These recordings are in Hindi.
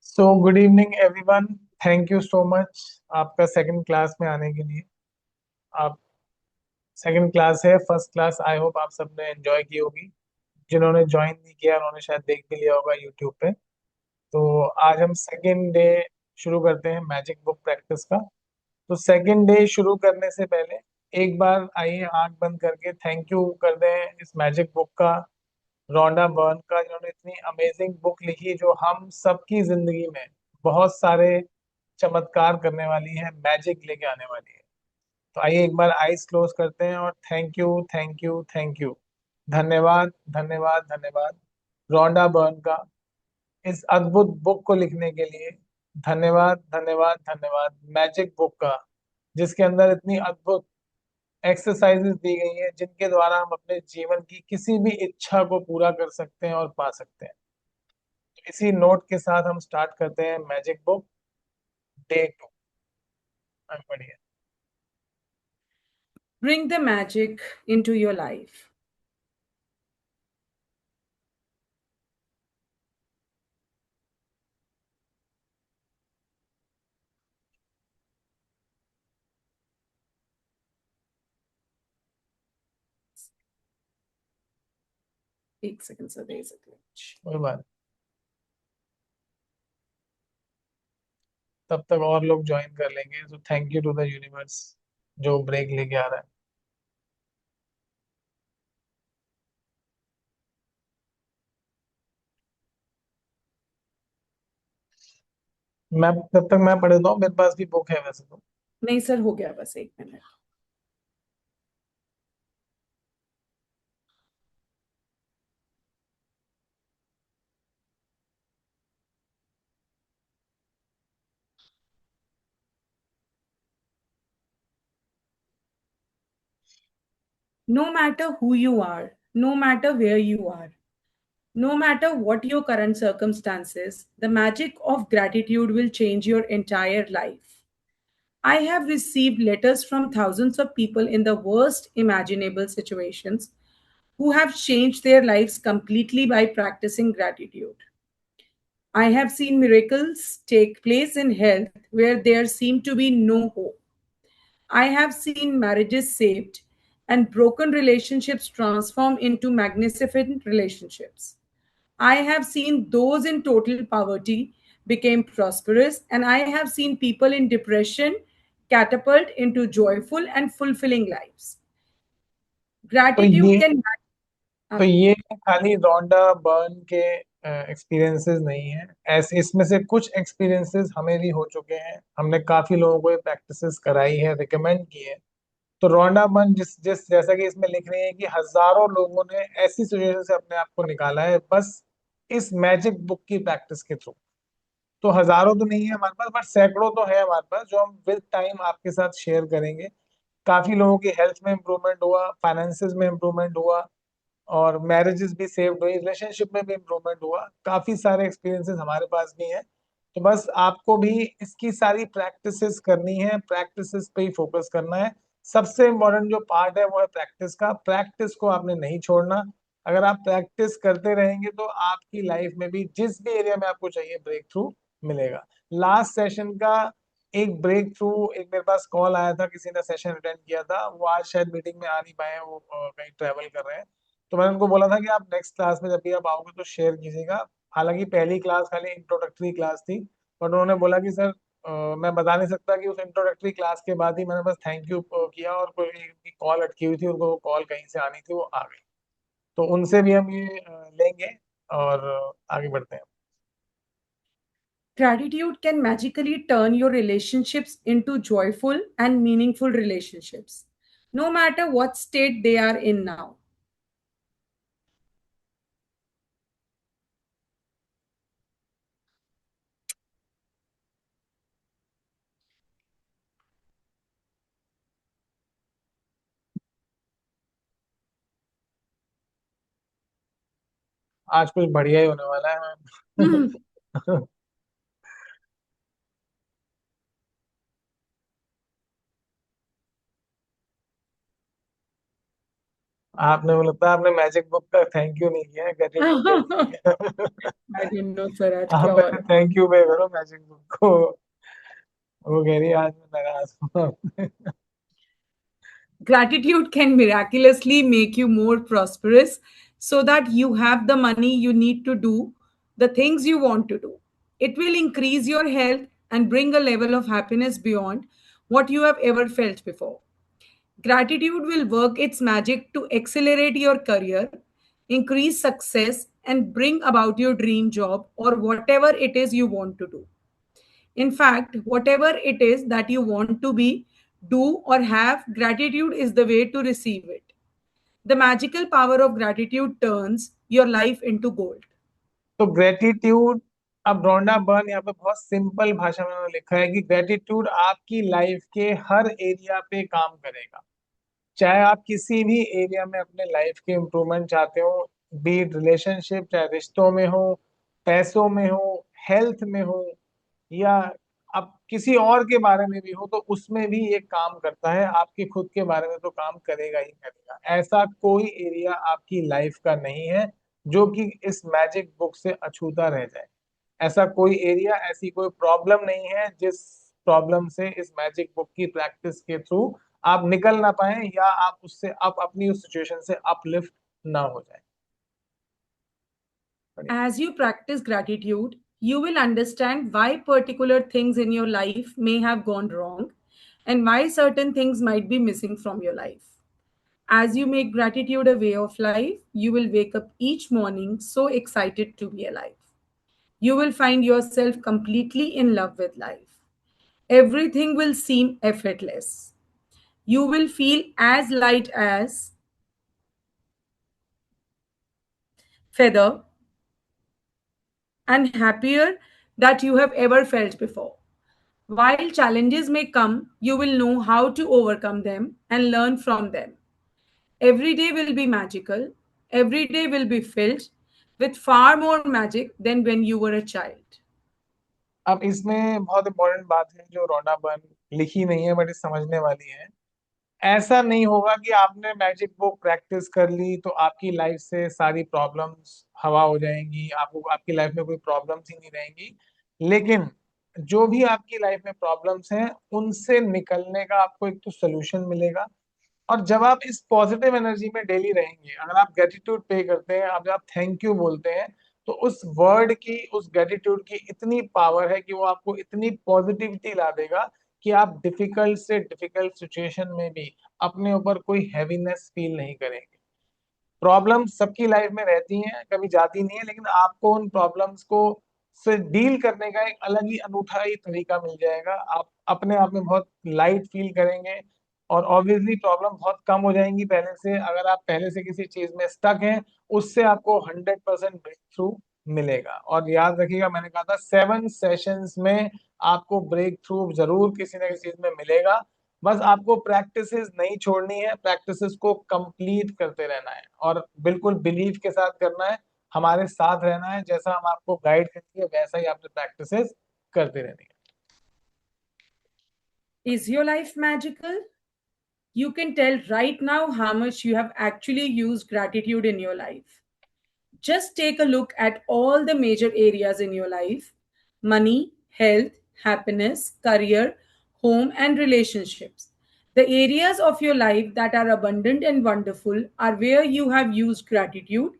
Good evening everyone. Thank you so much आपका सेकंड क्लास में आने के लिए। आप सेकंड क्लास है, फर्स्ट क्लास आई होप आप सबने एंजॉय की होगी। जिन्होंने ज्वाइन नहीं किया उन्होंने शायद देख भी लिया होगा यूट्यूब पे। तो आज हम सेकंड डे शुरू करते हैं मैजिक बुक प्रैक्टिस का। तो सेकंड डे शुरू करने से पहले एक बार आइए आंख बंद करके थैंक यू कर दें इस मैजिक बुक का, रोंडा बर्न का, जिन्होंने इतनी अमेजिंग बुक लिखी जो हम सबकी जिंदगी में बहुत सारे चमत्कार करने वाली है, मैजिक लेके आने वाली है। तो आइए एक बार आईज क्लोज करते हैं और thank you thank you thank you, धन्यवाद धन्यवाद धन्यवाद रोंडा बर्न का इस अद्भुत बुक को लिखने के लिए। धन्यवाद धन्यवाद धन्यवाद मैजिक बुक का, जिसके अंदर इतनी अद्भुत एक्सरसाइजेस दी गई हैं जिनके द्वारा हम अपने जीवन की किसी भी इच्छा को पूरा कर सकते हैं और पा सकते हैं। तो इसी नोट के साथ हम स्टार्ट करते हैं मैजिक बुक डे 2। बढ़िया। Bring the magic into your life. एक सेकंड सर, दे सकते हैं। कोई बात, तब तक और लोग ज्वाइन कर लेंगे। तो thank you to the universe जो ब्रेक लेके आ रहा है। मैं तब तक मैं पढ़ देता हूँ, मेरे पास भी बुक है वैसे तो। नहीं सर, हो गया बस एक minute. No matter who you are, no matter where you are, no matter what your current circumstances, the magic of gratitude will change your entire life. I have received letters from thousands of people in the worst imaginable situations who have changed their lives completely by practicing gratitude. I have seen miracles take place in health where there seemed to be no hope. I have seen marriages saved and broken relationships transform into magnificent relationships. I have seen those in total poverty became prosperous, and I have seen people in depression catapult into joyful and fulfilling lives. तो Gratitude ये can. तो ये खाली रोंडा बर्न के एक्सपीरियंसेस नहीं है, ऐसे इसमें से कुछ एक्सपीरियंसेस हमें भी हो चुके हैं। हमने काफी लोगों को ये प्रैक्टिसेस कराई है, रिकमेंड की है। तो रोंडा बर्न जिस जिस जैसा कि इसमें लिख रही है कि हजारों लोगों ने ऐसी सिचुएशन से अपने आप को निकाला है बस इस मैजिक बुक की प्रैक्टिस के थ्रू। तो हजारों तो नहीं है हमारे पास, बट सैकड़ों तो है हमारे पास जो हम विद टाइम आपके साथ शेयर करेंगे। काफी लोगों की हेल्थ में इंप्रूवमेंट हुआ, फाइनेंसेस में इंप्रूवमेंट हुआ, और मैरिजेस भी सेव्ड हुई, रिलेशनशिप में भी इंप्रूवमेंट हुआ। काफी सारे एक्सपीरियंसेस हमारे पास भी हैं। तो बस आपको भी इसकी सारी प्रैक्टिसेस करनी है, प्रैक्टिसेस पे ही फोकस करना है। सबसे इम्पोर्टेंट जो पार्ट है वो है प्रैक्टिस का। प्रैक्टिस को आपने नहीं छोड़ना। अगर आप प्रैक्टिस करते रहेंगे तो आपकी लाइफ में भी जिस भी एरिया में आपको चाहिए ब्रेक थ्रू मिलेगा। लास्ट सेशन का एक ब्रेक थ्रू, एक मेरे पास कॉल आया था, किसी ने सेशन अटेंड किया था, वो आज शायद मीटिंग में आ नहीं पाए हैं, वो कहीं ट्रैवल कर रहे हैं। तो मैंने उनको बोला था कि आप नेक्स्ट क्लास में जब भी आप आओगे तो शेयर कीजिएगा। हालांकि पहली क्लास खाली इंट्रोडक्टरी क्लास थी, बट उन्होंने बोला कि सर मैं बता नहीं सकता कि उस इंट्रोडक्टरी क्लास के बाद ही मैंने बस थैंक यू किया और कोई कॉल अटकी हुई थी, उनको कॉल कहीं से आनी थी, वो आ गई। तो उनसे भी हम ये लेंगे और आगे बढ़ते हैं। Gratitude can magically turn your relationships into joyful and meaningful relationships, no matter what state they are in now. आज कुछ बढ़िया ही होने वाला है। आपने, मुझे लगता है आपने मैजिक बुक का थैंक यू नहीं किया है, ग्रेटिट्यूड डे नहीं किया। I didn't know Swaraj आप Kaur. पहले थैंक यू पे करो मैजिक बुक को। वो कह रही है आज मैं नाराज हूँ। Gratitude can miraculously make you more prosperous so that you have the money you need to do the things you want to do. It will increase your health and bring a level of happiness beyond what you have ever felt before. Gratitude will work its magic to accelerate your career, increase success, and bring about your dream job or whatever it is you want to do. In fact, whatever it is that you want to be, do, or have, gratitude is the way to receive it. The magical power of gratitude turns your life into gold. तो ग्रेटिट्यूड, अब रोंडा बर्न यहाँ पे बहुत सिंपल भाषा में उन्होंने लिखा है कि ग्रेटिट्यूड आपकी लाइफ के हर एरिया पे काम करेगा। चाहे आप किसी भी एरिया में अपने लाइफ के इम्प्रूवमेंट चाहते हो, बीट रिलेशनशिप, चाहे रिश्तों में हो, पैसों में हो, हेल्थ में हो, या आप किसी और के बारे में भी हो, तो उसमें भी ये काम करता है। आपके खुद के बारे में तो काम करेगा ही करेगा। ऐसा कोई एरिया आपकी लाइफ का नहीं है जो कि इस मैजिक बुक से अछूता रह जाए। ऐसा कोई एरिया, ऐसी कोई प्रॉब्लम नहीं है जिस प्रॉब्लम से इस मैजिक बुक की प्रैक्टिस के थ्रू आप निकल ना पाए, या आप उससे आप अपनी उस सिचुएशन से अपलिफ्ट ना हो जाए। बढ़िया। As you practice gratitude, you will understand why particular things in your life may have gone wrong and why certain things might be missing from your life. As you make gratitude a way of life, you will wake up each morning so excited to be alive. You will find yourself completely in love with life. Everything will seem effortless. You will feel as light as feather and happier that you have ever felt before. While challenges may come, you will know how to overcome them and learn from them. Every day will be magical. Every day will be filled with far more magic than when you were a child. अब इसमें बहुत इंपॉर्टेंट बात है जो रोना बर्न लिखी नहीं है बट इस समझने वाली है। ऐसा नहीं होगा कि आपने मैजिक बुक प्रैक्टिस कर ली तो आपकी लाइफ से सारी प्रॉब्लम्स हवा हो जाएंगी, आपको आपकी लाइफ में कोई प्रॉब्लम्स ही नहीं रहेंगी। लेकिन जो भी आपकी लाइफ में प्रॉब्लम्स हैं उनसे निकलने का आपको एक तो सोल्यूशन मिलेगा। और जब आप इस पॉजिटिव एनर्जी में डेली रहेंगे, अगर आप ग्रेटिट्यूड पे करते हैं, अब जब आप थैंक यू बोलते हैं, तो उस वर्ड की, उस ग्रेटिट्यूड की इतनी पावर है कि वो आपको इतनी पॉजिटिविटी ला देगा कि आप डिफिकल्ट से डिफिकल्ट सिचुएशन में भी अपने ऊपर कोई हैवीनेस फील नहीं करेंगे। प्रॉब्लम सबकी लाइफ में रहती हैं, कभी जाती नहीं है, लेकिन आपको उन प्रॉब्लम्स को से डील करने का एक अलग ही अनूठा ही तरीका मिल जाएगा। आप अपने आप में बहुत लाइट फील करेंगे और ऑब्वियसली प्रॉब्लम बहुत कम हो जाएंगी पहले से। अगर आप पहले से किसी चीज में स्टक हैं, उससे आपको 100% ब्रेक थ्रू मिलेगा। और याद रखिएगा, मैंने कहा था 7 सेशंस में आपको ब्रेक थ्रू जरूर किसी न किसी चीज में मिलेगा। बस आपको प्रैक्टिसेस नहीं छोड़नी है, प्रैक्टिसेस को कंप्लीट करते रहना है और बिल्कुल बिलीव के साथ करना है। हमारे साथ रहना है, जैसा हम आपको गाइड करेंगे वैसा ही आपने प्रैक्टिसेस करते रहनी है। Is your life magical? You can tell right now how much you have actually used gratitude in your life. Just take a look at all the major areas in your life: money, health, happiness, career, home, and relationships. The areas of your life that are abundant and wonderful are where you have used gratitude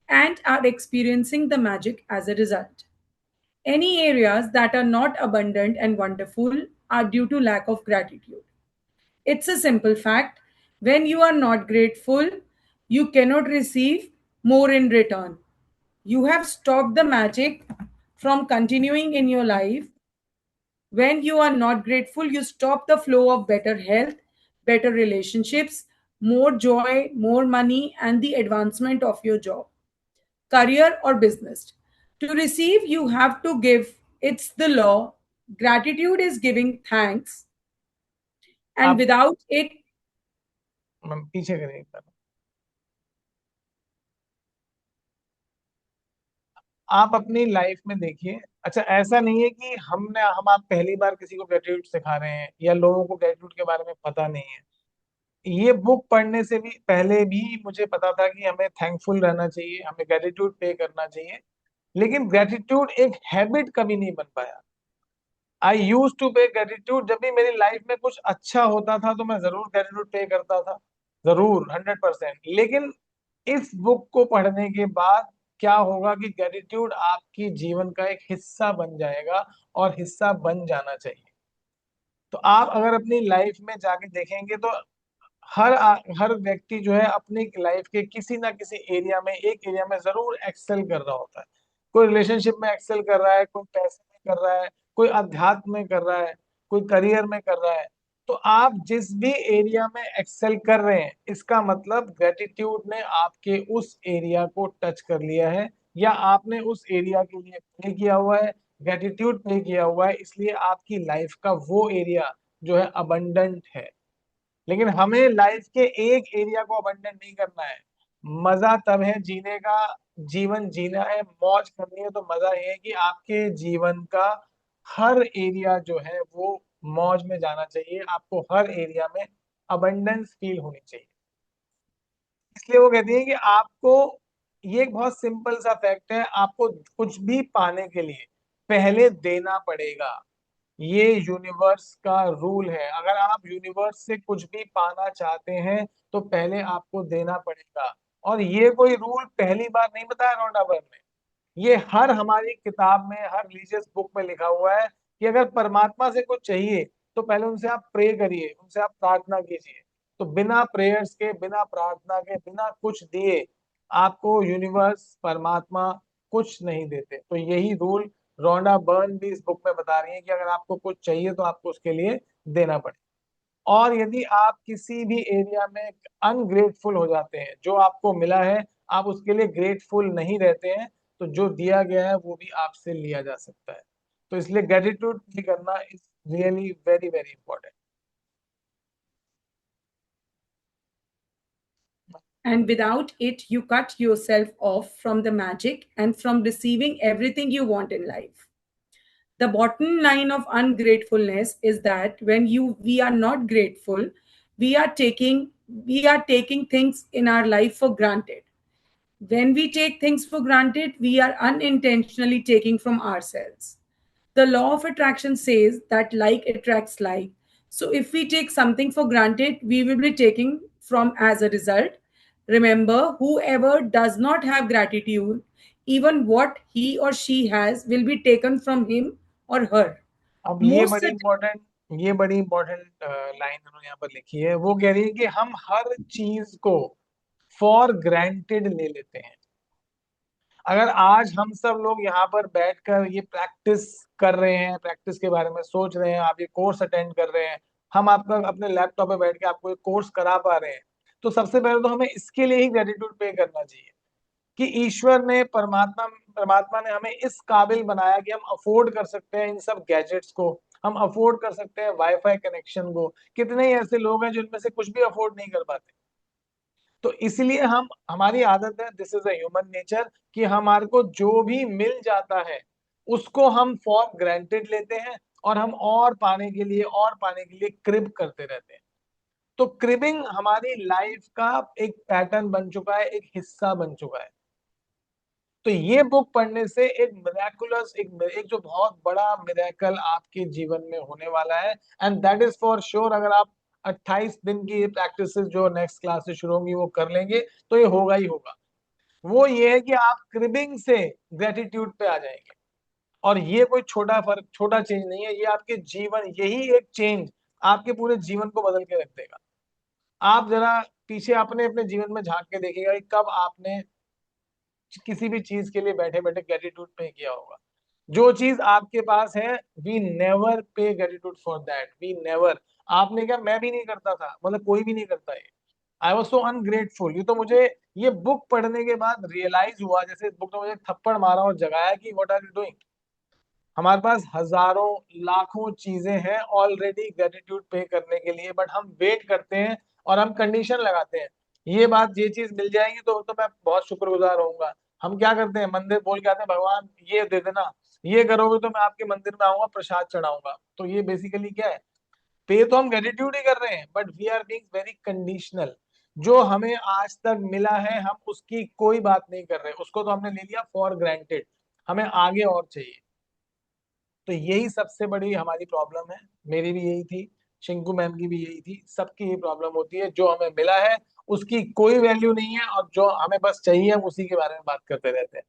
and are experiencing the magic as a result. Any areas that are not abundant and wonderful are due to lack of gratitude. It's a simple fact. When you are not grateful, you cannot receive more in return. You have stopped the magic from continuing in your life. When you are not grateful, you stop the flow of better health, better relationships, more joy, more money, and the advancement of your job, career, or business. To receive, you have to give. It's the law. Gratitude is giving thanks, and आप without it, पीछे करिए, आप अपनी लाइफ में देखिए। अच्छा, ऐसा नहीं है कि हम आप पहली बार किसी को ग्रेटिट्यूड सिखा रहे हैं या लोगों को ग्रेटिट्यूड के बारे में पता नहीं है। ये बुक पढ़ने से भी पहले भी मुझे पता था कि हमें थैंकफुल रहना चाहिए, हमें ग्रेटिट्यूड पे करना चाहिए। लेकिन ग्रेटिट्यूड एक हैबिट कभी नहीं बन पाया। आई यूज टू पे ग्रेटिट्यूड, जब भी मेरी लाइफ में कुछ अच्छा होता था तो मैं जरूर ग्रेटिट्यूड पे करता था, जरूर 100%। लेकिन इस बुक को पढ़ने के बाद क्या होगा कि ग्रेटिट्यूड आपकी जीवन का एक हिस्सा बन जाएगा, और हिस्सा बन जाना चाहिए। तो आप अगर अपनी लाइफ में जाके देखेंगे तो हर व्यक्ति जो है अपनी लाइफ के किसी ना किसी एरिया में, एक एरिया में जरूर एक्सेल कर रहा होता है। कोई रिलेशनशिप में एक्सेल कर रहा है, कोई पैसे में कर रहा है, कोई अध्यात्म में कर रहा है, कोई करियर में कर रहा है। तो आप जिस भी एरिया में एक्सेल कर रहे हैं, इसका मतलब ग्रेटिट्यूड ने आपके उस एरिया को टच कर लिया है, या आपने उस एरिया के लिए पे किया हुआ है, ग्रेटिट्यूड पे किया हुआ है, इसलिए आपकी लाइफ का वो एरिया जो है अबंडेंट है। लेकिन हमें लाइफ के एक एरिया को अबंडन नहीं करना है। मजा तब है जीने का, जीवन जीना है, मौज करनी है, तो मजा ये है कि आपके जीवन का हर एरिया जो है वो मौज में जाना चाहिए, आपको हर एरिया में अबंडेंस फील होनी चाहिए। इसलिए वो कहती है कि आपको, ये एक बहुत सिंपल सा फैक्ट है, आपको कुछ भी पाने के लिए पहले देना पड़ेगा। ये यूनिवर्स का रूल है। अगर आप यूनिवर्स से कुछ भी पाना चाहते हैं तो पहले आपको देना पड़ेगा। और ये कोई रूल पहली बार नहीं बताया रॉन्डा बर्न ने, ये हर हमारी किताब में, हर रिलीजियस बुक में लिखा हुआ है कि अगर परमात्मा से कुछ चाहिए तो पहले उनसे आप प्रे करिए, उनसे आप प्रार्थना कीजिए। तो बिना प्रेयर्स के, बिना प्रार्थना के, बिना कुछ दिए आपको यूनिवर्स, परमात्मा कुछ नहीं देते। तो यही रूल रोंडा बर्न भी इस बुक में बता रही है कि अगर आपको कुछ चाहिए तो आपको उसके लिए देना पड़े। और यदि आप किसी भी एरिया में अनग्रेटफुल हो जाते हैं, जो आपको मिला है आप उसके लिए ग्रेटफुल नहीं रहते हैं, तो जो दिया गया है वो भी आपसे लिया जा सकता है। तो इसलिए ग्रेटिट्यूड भी करना is really very very important. And without it, you cut yourself off from the magic and from receiving everything you want in life. The bottom line of ungratefulness is that when you we are not grateful, we are taking we are taking things in our life for granted. When we take things for granted, we are unintentionally taking from ourselves. The law of attraction says that like attracts like. So if we take something for granted, we will be taking from as a result. Remember, whoever does not have gratitude, even what he or she has will be taken from him or her. अब Most such ये बड़ी इंपॉर्टेंट लाइन उन्होंने यहाँ पर लिखी है। वो कह रही है कि हम हर चीज को फॉर ग्रांटेड ले लेते हैं। अगर आज हम सब लोग यहाँ पर बैठकर ये प्रैक्टिस कर रहे हैं, प्रैक्टिस के बारे में सोच रहे हैं, आप ये कोर्स अटेंड कर रहे हैं, हम आपका अपने लैपटॉप पे बैठ के आपको ये कोर्स करा पा रहे हैं, तो सबसे पहले तो हमें इसके लिए ही ग्रेटिट्यूड पे करना चाहिए कि ईश्वर ने, परमात्मा परमात्मा ने हमें इस काबिल बनाया कि हम अफोर्ड कर सकते हैं इन सब गैजेट्स को, हम अफोर्ड कर सकते हैं वाईफाई कनेक्शन को। कितने ही ऐसे लोग हैं जिनमें से कुछ भी अफोर्ड नहीं कर पाते। तो इसलिए हम, हमारी आदत है, this is a human nature, कि हमारे को जो भी मिल जाता है उसको हम फॉर ग्रांटेड लेते हैं, और हम और पाने के लिए, और पाने के लिए क्रिब करते रहते हैं। तो क्रिबिंग हमारी लाइफ का एक पैटर्न बन चुका है, एक हिस्सा बन चुका है। तो ये बुक पढ़ने से एक मिराकुलस, एक जो बहुत बड़ा मिराकल आपके जीवन में होने वाला है। And that is for sure. अगर आप 28 दिन की ये प्रैक्टिस जो नेक्स्ट क्लास से शुरू होंगी वो कर लेंगे तो ये होगा ही होगा। वो ये है कि आप क्रिबिंग से ग्रेटिट्यूड पे आ जाएंगे। और ये कोई छोटा फर्क, छोटा चेंज नहीं है, ये आपके जीवन, यही एक चेंज आपके पूरे जीवन को बदल के रख देगा। आप जरा पीछे अपने अपने जीवन में झांक के देखिएगा कि कब आपने किसी भी चीज के लिए बैठे बैठे ग्रेटिट्यूड पे किया होगा। जो चीज आपके पास है, we never pay gratitude for that, we never. आपने क्या, मैं भी नहीं करता था, मतलब कोई भी नहीं करता है। I was so ungrateful. ये तो मुझे ये बुक पढ़ने के बाद रियलाइज हुआ, जैसे इस बुक ने मुझे थप्पड़ मारा और जगाया कि व्हाट आर यू डूइंग। हमारे पास हजारों, लाखों चीजें हैं ऑलरेडी ग्रेटिट्यूड पे करने के लिए, बट हम वेट करते हैं और हम कंडीशन लगाते हैं। ये चीज मिल जाएगी तो मैं बहुत शुक्रगुजार होऊंगा। हम क्या करते हैं, मंदिर बोल के आते हैं, भगवान ये दे देना, ये करोगे तो मैं आपके मंदिर में आऊंगा, प्रसाद चढ़ाऊंगा। तो ये बेसिकली क्या है, पे तो हम ग्रेटिट्यूड ही कर रहे हैं, but we are being very conditional. जो हमें आज तक मिला है हम उसकी कोई बात नहीं कर रहे, उसको तो हमने ले लिया फॉर ग्रांटेड। हमें आगे और चाहिए। तो यही सबसे बड़ी हमारी प्रॉब्लम है। मेरी भी यही थी, शिंकू मैम की भी यही थी, सबकी ये प्रॉब्लम होती है। जो हमें मिला है उसकी कोई वैल्यू नहीं है, और जो हमें बस चाहिए हम उसी के बारे में बात करते रहते हैं।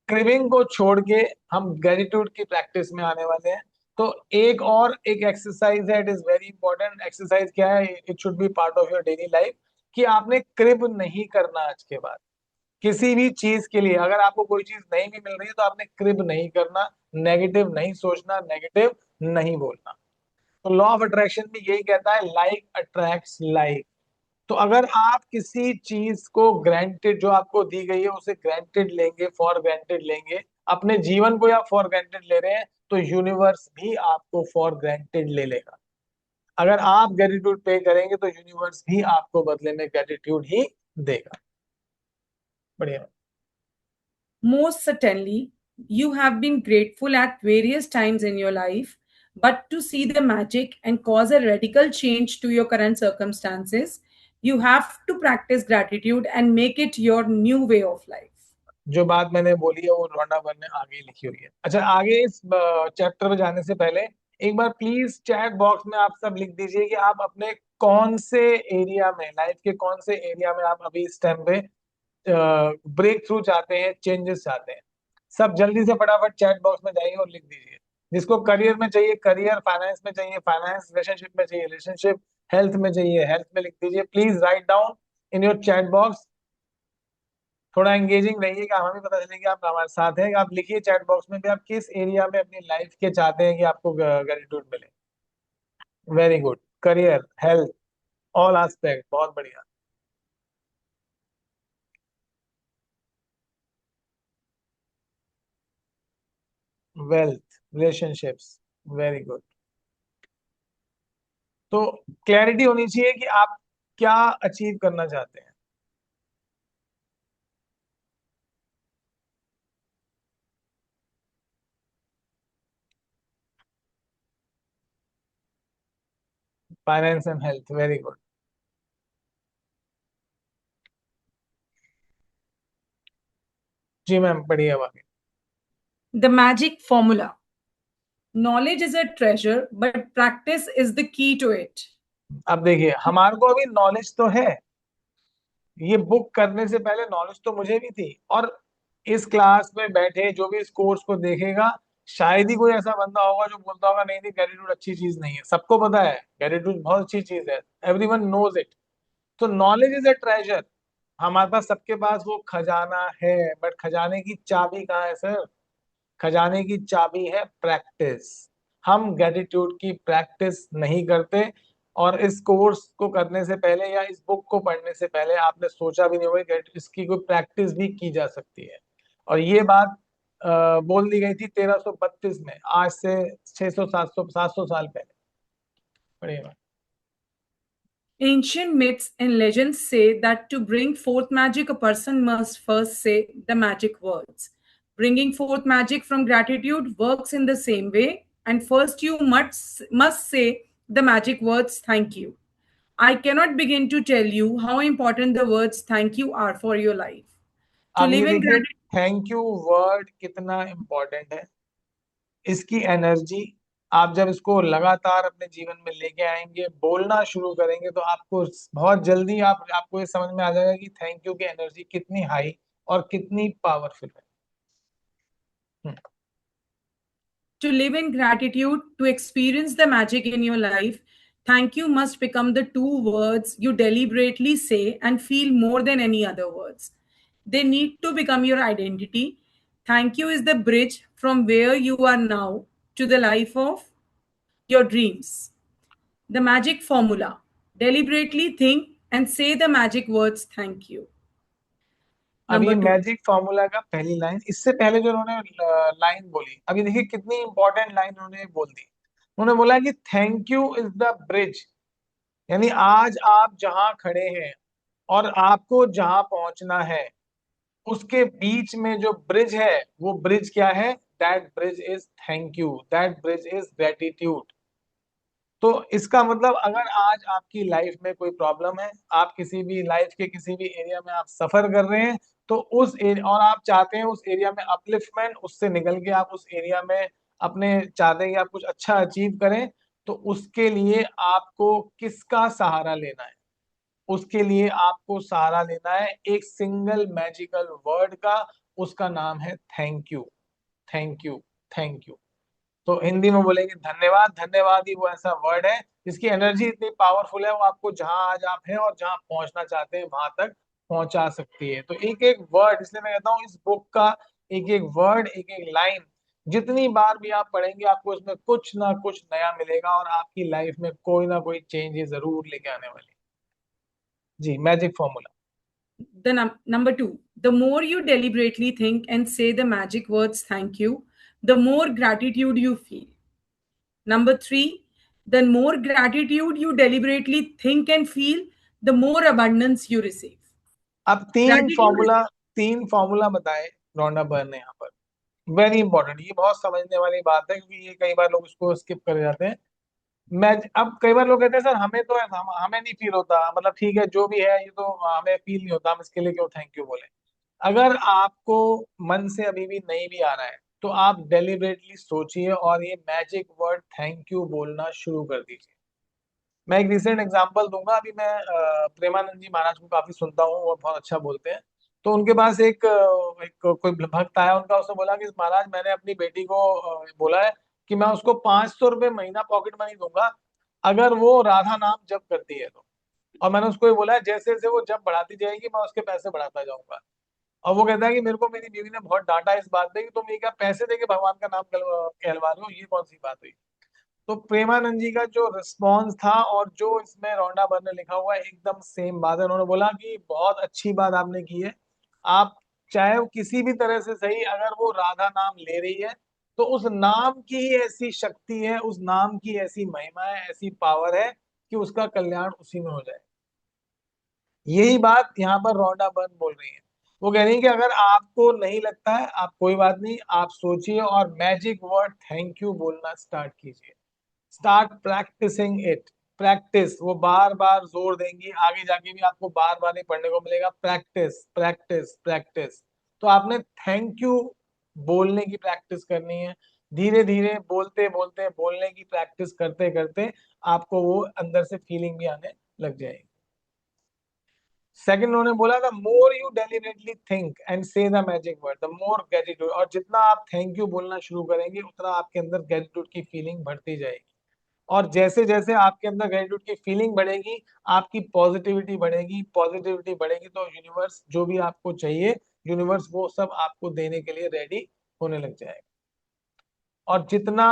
क्रिविंग को छोड़ के हम ग्रेटिट्यूड की प्रैक्टिस में आने वाले हैं। तो एक एक्सरसाइज है, it is very important. Exercise क्या है? It should be part of your daily life, कि आपने क्रिब नहीं करना आज के बाद। किसी भी चीज के लिए अगर आपको कोई चीज नहीं भी मिल रही है तो आपने क्रिब नहीं करना, नेगेटिव नहीं सोचना, नेगेटिव नहीं बोलना। तो लॉ ऑफ अट्रैक्शन भी यही कहता है, लाइक अट्रैक्ट्स लाइक। तो अगर आप किसी चीज को ग्रांटेड, जो आपको दी गई है उसे ग्रांटेड लेंगे, फॉर ग्रांटेड लेंगे, अपने जीवन को आप फॉर ग्रांटेड ले रहे हैं, तो यूनिवर्स भी आपको फॉर ग्रांटेड ले लेगा। अगर आप ग्रेटिट्यूड पे करेंगे तो यूनिवर्स भी आपको बदले में ग्रेटिट्यूड ही देगा। बढ़िया। Most certainly, you have been grateful at various times in your life, but to see the magic and cause a radical change to your current circumstances, you have to practice gratitude and make it your new way of life. जो बात मैंने बोली है वो रोंडा वन ने आगे लिखी हुई है। अच्छा, आगे इस चैप्टर में जाने से पहले एक बार प्लीज चैट बॉक्स में आप सब लिख दीजिए कि आप अपने कौन से एरिया में, लाइफ के कौन से एरिया में आप अभी इस टाइम पे ब्रेक थ्रू चाहते हैं, चेंजेस चाहते हैं। सब जल्दी से फटाफट चैट बॉक्स में जाइए और लिख दीजिए। जिसको करियर में चाहिए करियर, फाइनेंस में चाहिए फाइनेंस, रिलेशनशिप में चाहिए रिलेशनशिप, हेल्थ में चाहिए हेल्थ में लिख दीजिए। Please write down in your chat box. थोड़ा एंगेजिंग रहिए कि हमें भी पता चले कि आप हमारे साथ हैं। आप लिखिए चैट बॉक्स में भी आप किस एरिया में अपनी लाइफ के चाहते हैं कि आपको ग्रेटिट्यूड मिले। Very good. Career, health, all aspect, बहुत बढ़िया। Wealth, relationships, very good. तो क्लैरिटी होनी चाहिए कि आप क्या अचीव करना चाहते हैं। Finance and health, very good. जी मैम, बढ़िया बात। The magic formula. Knowledge is a treasure, but practice is the key to it. अब देखिए, हमारे को अभी नॉलेज तो है, ये बुक करने से पहले नॉलेज तो मुझे भी थी। और इस क्लास में बैठे जो भी इस कोर्स को देखेगा, शायद ही कोई ऐसा बंदा होगा जो बोलता होगा नहीं नहीं ग्रेटिट्यूड अच्छी चीज नहीं है। सबको पता है ग्रेटिट्यूड बहुत अच्छी चीज है, एवरीवन नोज इट। तो नॉलेज इज अ ट्रेजर। हमारे पास, सबके पास वो खजाना है, बट खजाने की चाबी कहाँ है सर? खजाने की चाबी है प्रैक्टिस। हम ग्रेटिट्यूड की प्रैक्टिस नहीं करते। और इस कोर्स को करने से पहले या इस बुक को पढ़ने से पहले आपने सोचा भी नहीं होगा कि इसकी कोई प्रैक्टिस भी की जा सकती है। और ये बात बोल दी गई थी 1332 में, आज से 600 700 साल पहले। बढ़िया। Ancient myths and legends say that to bring forth magic, a person must first say the magic words. Bringing forth magic from gratitude works in the same way, and first you must say the magic words thank you. I cannot begin to tell you how important the words thank you are for your life. To अब live ये in देखिए, gratitude, थैंक यू वर्ड कितना इंपॉर्टेंट है। इसकी एनर्जी, आप जब इसको लगातार अपने जीवन में लेके आएंगे, बोलना शुरू करेंगे, तो आपको बहुत जल्दी आपको ये समझ में आ जाएगा कि थैंक यू की एनर्जी कितनी हाई और कितनी पावरफुल है। हम्म। to live in gratitude, to experience the magic in your life, thank you must become the two words you deliberately say and feel more than any other words. They need to become your identity. Thank you is the bridge from where you are now to the life of your dreams. The magic formula. Deliberately think and say the magic words thank you. अब ये Number two. मैजिक फॉर्मूला का पहली लाइन, इससे पहले जो उन्होंने लाइन बोली, अभी देखिए कितनी इंपॉर्टेंट लाइन उन्होंने बोल दी। उन्होंने बोला कि thank you is the bridge. यानी आज आप जहां खड़े हैं और आपको जहां पहुंचना है, उसके बीच में जो ब्रिज है, वो ब्रिज क्या है? That bridge is thank you, that bridge is gratitude. तो इसका मतलब अगर आज आपकी लाइफ में कोई प्रॉब्लम है, आप किसी भी लाइफ के किसी भी एरिया में आप सफर कर रहे हैं, तो उस एरिया और आप चाहते हैं उस एरिया में अपलिफ्टमेंट, उससे निकल के आप उस एरिया में अपने चाहते हैं कि आप कुछ अच्छा अचीव करें, तो उसके लिए आपको किसका सहारा लेना है? उसके लिए आपको सहारा लेना है एक सिंगल मैजिकल वर्ड का, उसका नाम है thank you. Thank you. Thank you. तो हिंदी में बोलेंगे धन्यवाद। धन्यवाद ही वो ऐसा वर्ड है जिसकी एनर्जी इतनी पावरफुल है, वो आपको जहां आज आप हैं और जहां पहुंचना चाहते हैं वहां तक पहुंचा सकती है। तो एक एक वर्ड, इसलिए मैं कहता हूँ इस बुक का एक एक वर्ड, एक एक लाइन जितनी बार भी आप पढ़ेंगे, आपको इसमें कुछ ना कुछ नया मिलेगा और आपकी लाइफ में कोई ना कोई चेंज ये जरूर लेके आने वाली है। जी, magic formula. Number two, the more you deliberately think and say the magic words thank you, the more gratitude you feel. Number three, the more gratitude you deliberately think and feel, the more abundance you receive. अब तीन Gratitude is फॉर्मूला, तीन फॉर्मूला बताए रॉन्डा बर्न ने यहाँ पर। वेरी इंपॉर्टेंट, ये बहुत समझने वाली बात है क्योंकि ये कई बार लोग इसको स्किप कर जाते हैं। मैं अब कई बार लोग कहते हैं सर हमें तो हमें नहीं फील होता, मतलब ठीक है जो भी है ये तो हमें फील नहीं होता, हम इसके लिए क्यों थैंक यू बोले? अगर आपको मन से अभी भी नहीं भी आ रहा है तो आप डेलिबरेटली सोचिए और ये मैजिक वर्ड थैंक यू बोलना शुरू कर दीजिए। मैं एक रिसेंट एग्जांपल दूंगा। अभी मैं प्रेमानंद जी महाराज को काफी सुनता हूँ, वो बहुत अच्छा बोलते हैं। तो उनके पास एक कोई भक्त आया उनका, उसने बोला कि महाराज मैंने अपनी बेटी को बोला है कि मैं उसको 500 रुपये महीना पॉकेट मनी दूंगा अगर वो राधा नाम जप करती है तो। और मैंने उसको ये बोला है जैसे जैसे वो जप बढ़ाती जाएगी मैं उसके पैसे बढ़ाता जाऊंगा। और वो कहता है कि मेरे को मेरी बीवी ने बहुत डांटा इस बात पे कि तुम ये क्या पैसे देके भगवान का नाम कहलवा रहे हो, ये कौन सी बात हुई? तो प्रेमानंद जी का जो रिस्पॉन्स था और जो इसमें रोंडा बर ने लिखा हुआ है एकदम सेम बात है। उन्होंने बोला कि बहुत अच्छी बात आपने की है, आप चाहे वो किसी भी तरह से सही, अगर वो राधा नाम ले रही है तो उस नाम की ही ऐसी शक्ति है, उस नाम की ऐसी महिमा है, ऐसी पावर है कि उसका कल्याण उसी में हो जाए। यही बात यहाँ पर रोंडा बर्न बोल रही है। वो कह रही है कि अगर आपको नहीं लगता है, आप कोई बात नहीं, आप सोचिए और मैजिक वर्ड थैंक यू बोलना स्टार्ट कीजिए। Start practicing it. प्रैक्टिस, वो बार बार जोर देंगी, आगे जाके भी आपको बार बार नहीं पढ़ने को मिलेगा। Practice practice practice. तो आपने थैंक यू बोलने की प्रैक्टिस करनी है। धीरे धीरे बोलते बोलते बोलने की प्रैक्टिस करते करते आपको वो अंदर से फीलिंग भी आने लग जाएगी। सेकंड उन्होंने बोला the more you deliberately think and say the magic word the more gratitude. और जितना आप थैंक यू बोलना शुरू करेंगे उतना आपके अंदर ग्रेटिट्यूड की फीलिंग बढ़ती जाएगी। और जैसे जैसे आपके अंदर ग्रेटिट्यूड की फीलिंग बढ़ेगी, आपकी पॉजिटिविटी बढ़ेगी। पॉजिटिविटी बढ़ेगी तो यूनिवर्स जो भी आपको चाहिए, यूनिवर्स वो सब आपको देने के लिए रेडी होने लग जाएगा। और जितना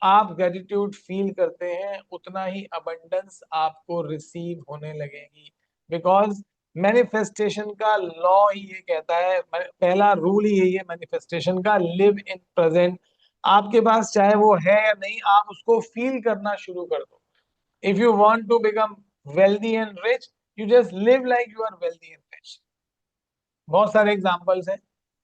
आप ग्रेटिट्यूड फील करते हैं उतना ही अबंडेंस आपको रिसीव होने लगेगी। बिकॉज मैनिफेस्टेशन का लॉ ही ये कहता है, पहला रूल ही यही है मैनिफेस्टेशन का, लिव इन प्रेजेंट। आपके पास चाहे वो है या नहीं, आप उसको फील करना शुरू कर दो। If you want to become wealthy and rich, you just live like you are wealthy and rich. बहुत सारे एग्जाम्पल्स हैं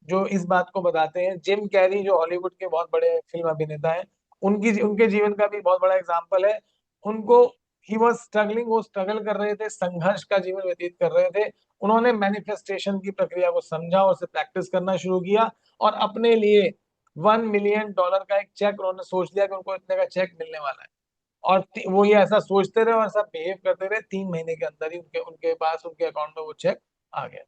जो इस बात को बताते हैं। जिम कैरी जो हॉलीवुड के बहुत बड़े फिल्म अभिनेता हैं, उनकी उनके जीवन का भी बहुत बड़ा एग्जाम्पल है। उनको ही वॉज स्ट्रगलिंग, वो स्ट्रगल कर रहे थे, संघर्ष का जीवन व्यतीत कर रहे थे। उन्होंने मैनिफेस्टेशन की प्रक्रिया को समझा और उसे प्रैक्टिस करना शुरू किया और अपने लिए $1 मिलियन का एक चेक उन्होंने सोच लिया कि उनको इतने का चेक मिलने वाला है। और वो ये ऐसा सोचते रहे और ऐसा बिहेव करते रहे, 3 महीने के अंदर ही उनके उनके पास उनके अकाउंट में वो चेक आ गया।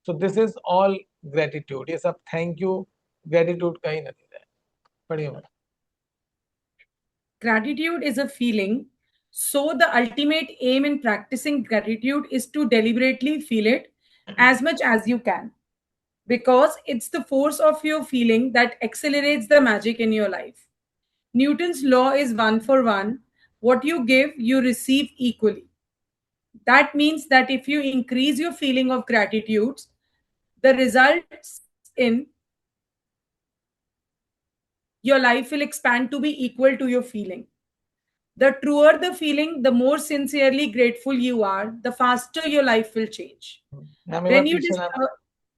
So this is all gratitude. ये सब थैंक यू ग्रेटिट्यूड का ही नतीजा है। पढ़िए ma'am. gratitude is a feeling. So the ultimate aim in practicing gratitude is to deliberately feel it as much as you can, because it's the force of your feeling that accelerates the magic in your life. Newton's law is one for one. What you give, you receive equally. That means that if you increase your feeling of gratitude, the results in your life will expand to be equal to your feeling. The truer the feeling, the more sincerely grateful you are, the faster your life will change. Ma'am एक बार When you पीछे लाना, discover,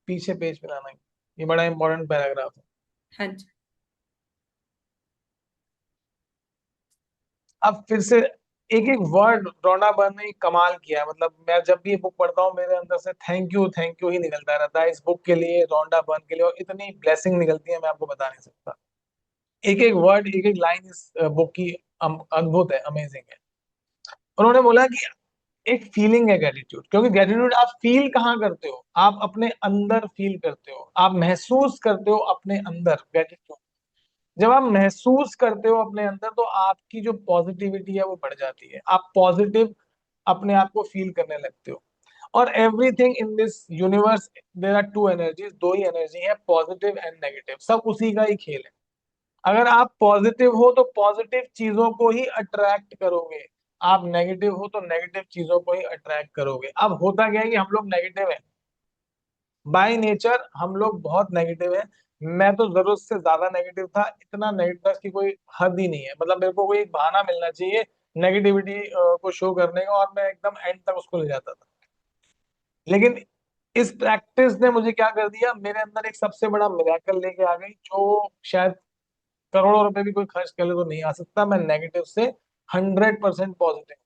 पीछे पेज पे लाना, ये बड़ा इंपॉर्टेंट पैराग्राफ है। and अब फिर से एक एक वर्ड रोना बर्न ने कमाल किया है। मतलब मैं जब भी ये बुक पढ़ता हूँ मेरे अंदर से थैंक यू ही निकलता रहता है इस बुक के लिए, रोंडा बर्न के लिए। और इतनी ब्लेसिंग निकलती है मैं आपको बता नहीं सकता। एक एक वर्ड, एक एक लाइन इस बुक की अद्भुत है, अमेजिंग है। उन्होंने बोला कि एक फीलिंग है ग्रेटिट्यूड, क्योंकि ग्रेटिट्यूड आप फील कहाँ करते हो, आप अपने अंदर फील करते हो, आप महसूस करते हो अपने अंदर ग्रेटिट्यूड। जब आप महसूस करते हो अपने अंदर तो आपकी जो पॉजिटिविटी है वो बढ़ जाती है, आप पॉजिटिव अपने आप को फील करने लगते हो। और everything in this universe, there are two energies, दो ही एनर्जी है, पॉजिटिव एंड नेगेटिव, सब उसी का ही खेल है। अगर आप पॉजिटिव हो तो पॉजिटिव चीजों को ही अट्रैक्ट करोगे, आप नेगेटिव हो तो नेगेटिव चीजों को ही अट्रैक्ट करोगे। अब होता क्या है कि हम लोग नेगेटिव हैं, बाय नेचर हम लोग बहुत नेगेटिव है। मैं तो जरूरत से ज्यादा नेगेटिव था, इतना नेगेटिव था कि कोई हद ही नहीं है। मतलब मेरे को कोई एक बहाना मिलना चाहिए नेगेटिविटी को शो करने का, और मैं एकदम एंड तक उसको ले जाता था। लेकिन इस प्रैक्टिस ने मुझे क्या कर दिया, मेरे अंदर एक सबसे बड़ा मिराकल लेके आ गई, जो शायद करोड़ों रुपए भी कोई खर्च कर ले तो नहीं आ सकता। मैं नेगेटिव से 100% पॉजिटिव।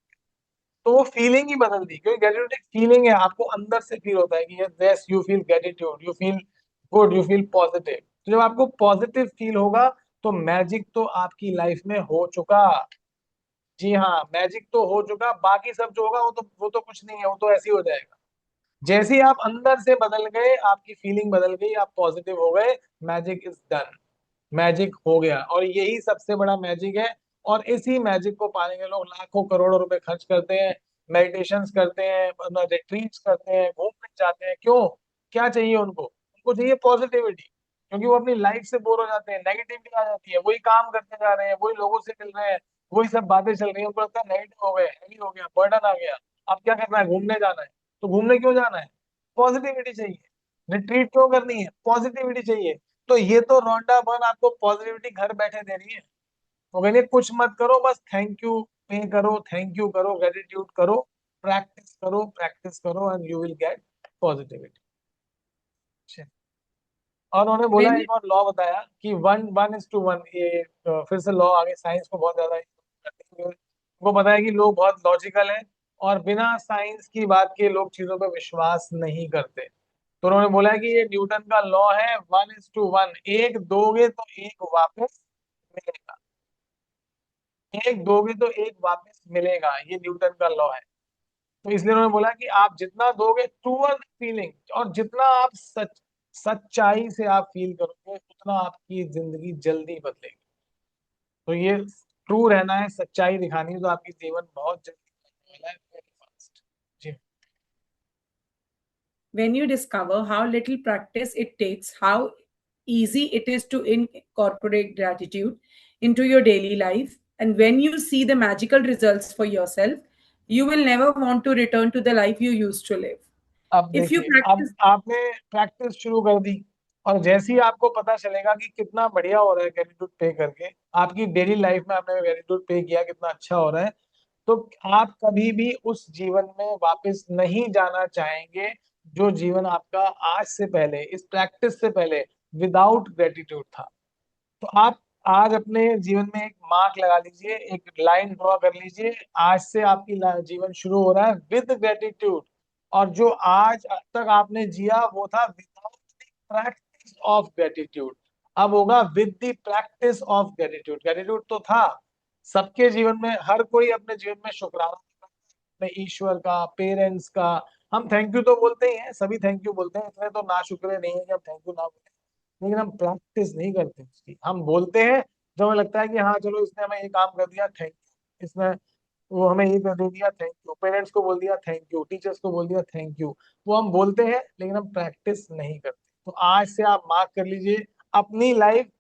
तो वो फीलिंग ही बदल दी, क्योंकि ग्रेटिट्यूड एक फीलिंग है, आपको अंदर से फील होता है कि yes you feel gratitude, you feel good, you feel positive. तो जब आपको पॉजिटिव फील होगा तो मैजिक तो आपकी लाइफ में हो चुका। जी हाँ, मैजिक तो हो चुका, बाकी सब जो होगा वो तो कुछ नहीं है, वो तो ऐसे ही हो जाएगा। जैसे ही आप अंदर से बदल गए, आपकी फीलिंग बदल गई, आप पॉजिटिव हो गए, मैजिक इज डन, मैजिक हो गया। और यही सबसे बड़ा मैजिक है। और इसी मैजिक को पाने के लोग लाखों करोड़ों रुपए खर्च करते हैं, मेडिटेशंस करते हैं, रिट्रीट्स करते हैं, घूमने जाते हैं। क्यों? क्या चाहिए उनको? उनको चाहिए पॉजिटिविटी, क्योंकि वो अपनी लाइफ से बोर हो जाते हैं, नेगेटिविटी आ जाती है, वही काम करते जा रहे हैं, वही लोगों से मिल रहे हैं, वही सब बातें चल रही है, उनको लगता है नेगेटिव हो गए, हैवी हो गया, बर्डन आ गया। अब क्या करना है? घूमने जाना है। तो घूमने क्यों जाना है? पॉजिटिविटी चाहिए। रिट्रीट क्यों करनी है? पॉजिटिविटी चाहिए। तो ये तो रोंडा बर्न आपको पॉजिटिविटी घर बैठे दे रही है। वो कहनी है कुछ मत करो, बस थैंक यू पे करो, थैंक यू करो, ग्रेटिट्यूड करो, प्रैक्टिस करो and you will get positivity. और उन्होंने बोला, When you एक और लॉ बताया कि 1:1 ये फिर से लॉ आगे साइंस को बहुत ज्यादा करते हैं। उनको पता है कि लोग बहुत लॉजिकल हैं, और बिना साइंस की बात के लोग चीजों पर विश्वास नहीं करते। तो उन्होंने बोला है कि ये न्यूटन का लॉ है, 1:1, एक दोगे तो एक वापस मिलेगा, एक दोगे तो एक वापस मिलेगा, ये न्यूटन का लॉ है। तो इसलिए उन्होंने बोला कि आप जितना दोगे टूवर्ड फीलिंग, और जितना आप सच्चाई से आप फील करोगे, उतना आपकी जिंदगी जल्दी बदलेगी। तो ये ट्रू रहना है, सच्चाई दिखानी है, तो आपकी जीवन बहुत जल्दी बदलने वाला है, very fast। Ji. when you discover how little practice it takes, how easy it is to incorporate gratitude into your daily life, and when you see the magical results for yourself, you will never want to return to the life you used to live. अब If you देखिए, अब practice, आपने प्रैक्टिस शुरू कर दी, और जैसे ही आपको पता चलेगा कि कितना बढ़िया हो रहा है ग्रेटिट्यूड पे करके, आपकी डेली लाइफ में आपने ग्रेटिट्यूड पे किया, कितना अच्छा हो रहा है, तो आप कभी भी उस जीवन में वापस नहीं जाना चाहेंगे जो जीवन आपका आज से पहले, इस प्रैक्टिस से पहले, विदाउट ग्रेटिट्यूड था। तो आप आज अपने जीवन में एक मार्क लगा लीजिए, एक लाइन ड्रॉ कर लीजिए, आज से आपकी जीवन शुरू हो रहा है विद ग्रेटिट्यूड। और जो आज तक आपने जिया वो था without the practice of gratitude, अब होगा with the practice of gratitude. Gratitude तो था सबके जीवन में, हर कोई अपने जीवन में शुक्राना करता है, अपने ईश्वर का, पेरेंट्स का। हम थैंक यू तो बोलते ही हैं, सभी थैंक यू बोलते हैं, इतने तो ना शुक्रे नहीं है कि हम थैंक यू ना बोले। लेकिन हम प्रैक्टिस नहीं करते उसकी, हम बोलते हैं जब हमें लगता है कि हाँ चलो इसने हमें ये काम कर दिया, थैंक यू, इसने वो हमें ये कर दे दिया, थैंक यू, पेरेंट्स को बोल दिया थैंक यू, टीचर्स को बोल दिया थैंक यू। वो हम बोलते हैं लेकिन हम प्रैक्टिस नहीं करते। तो आज से आप मार्क कर लीजिए अपनी life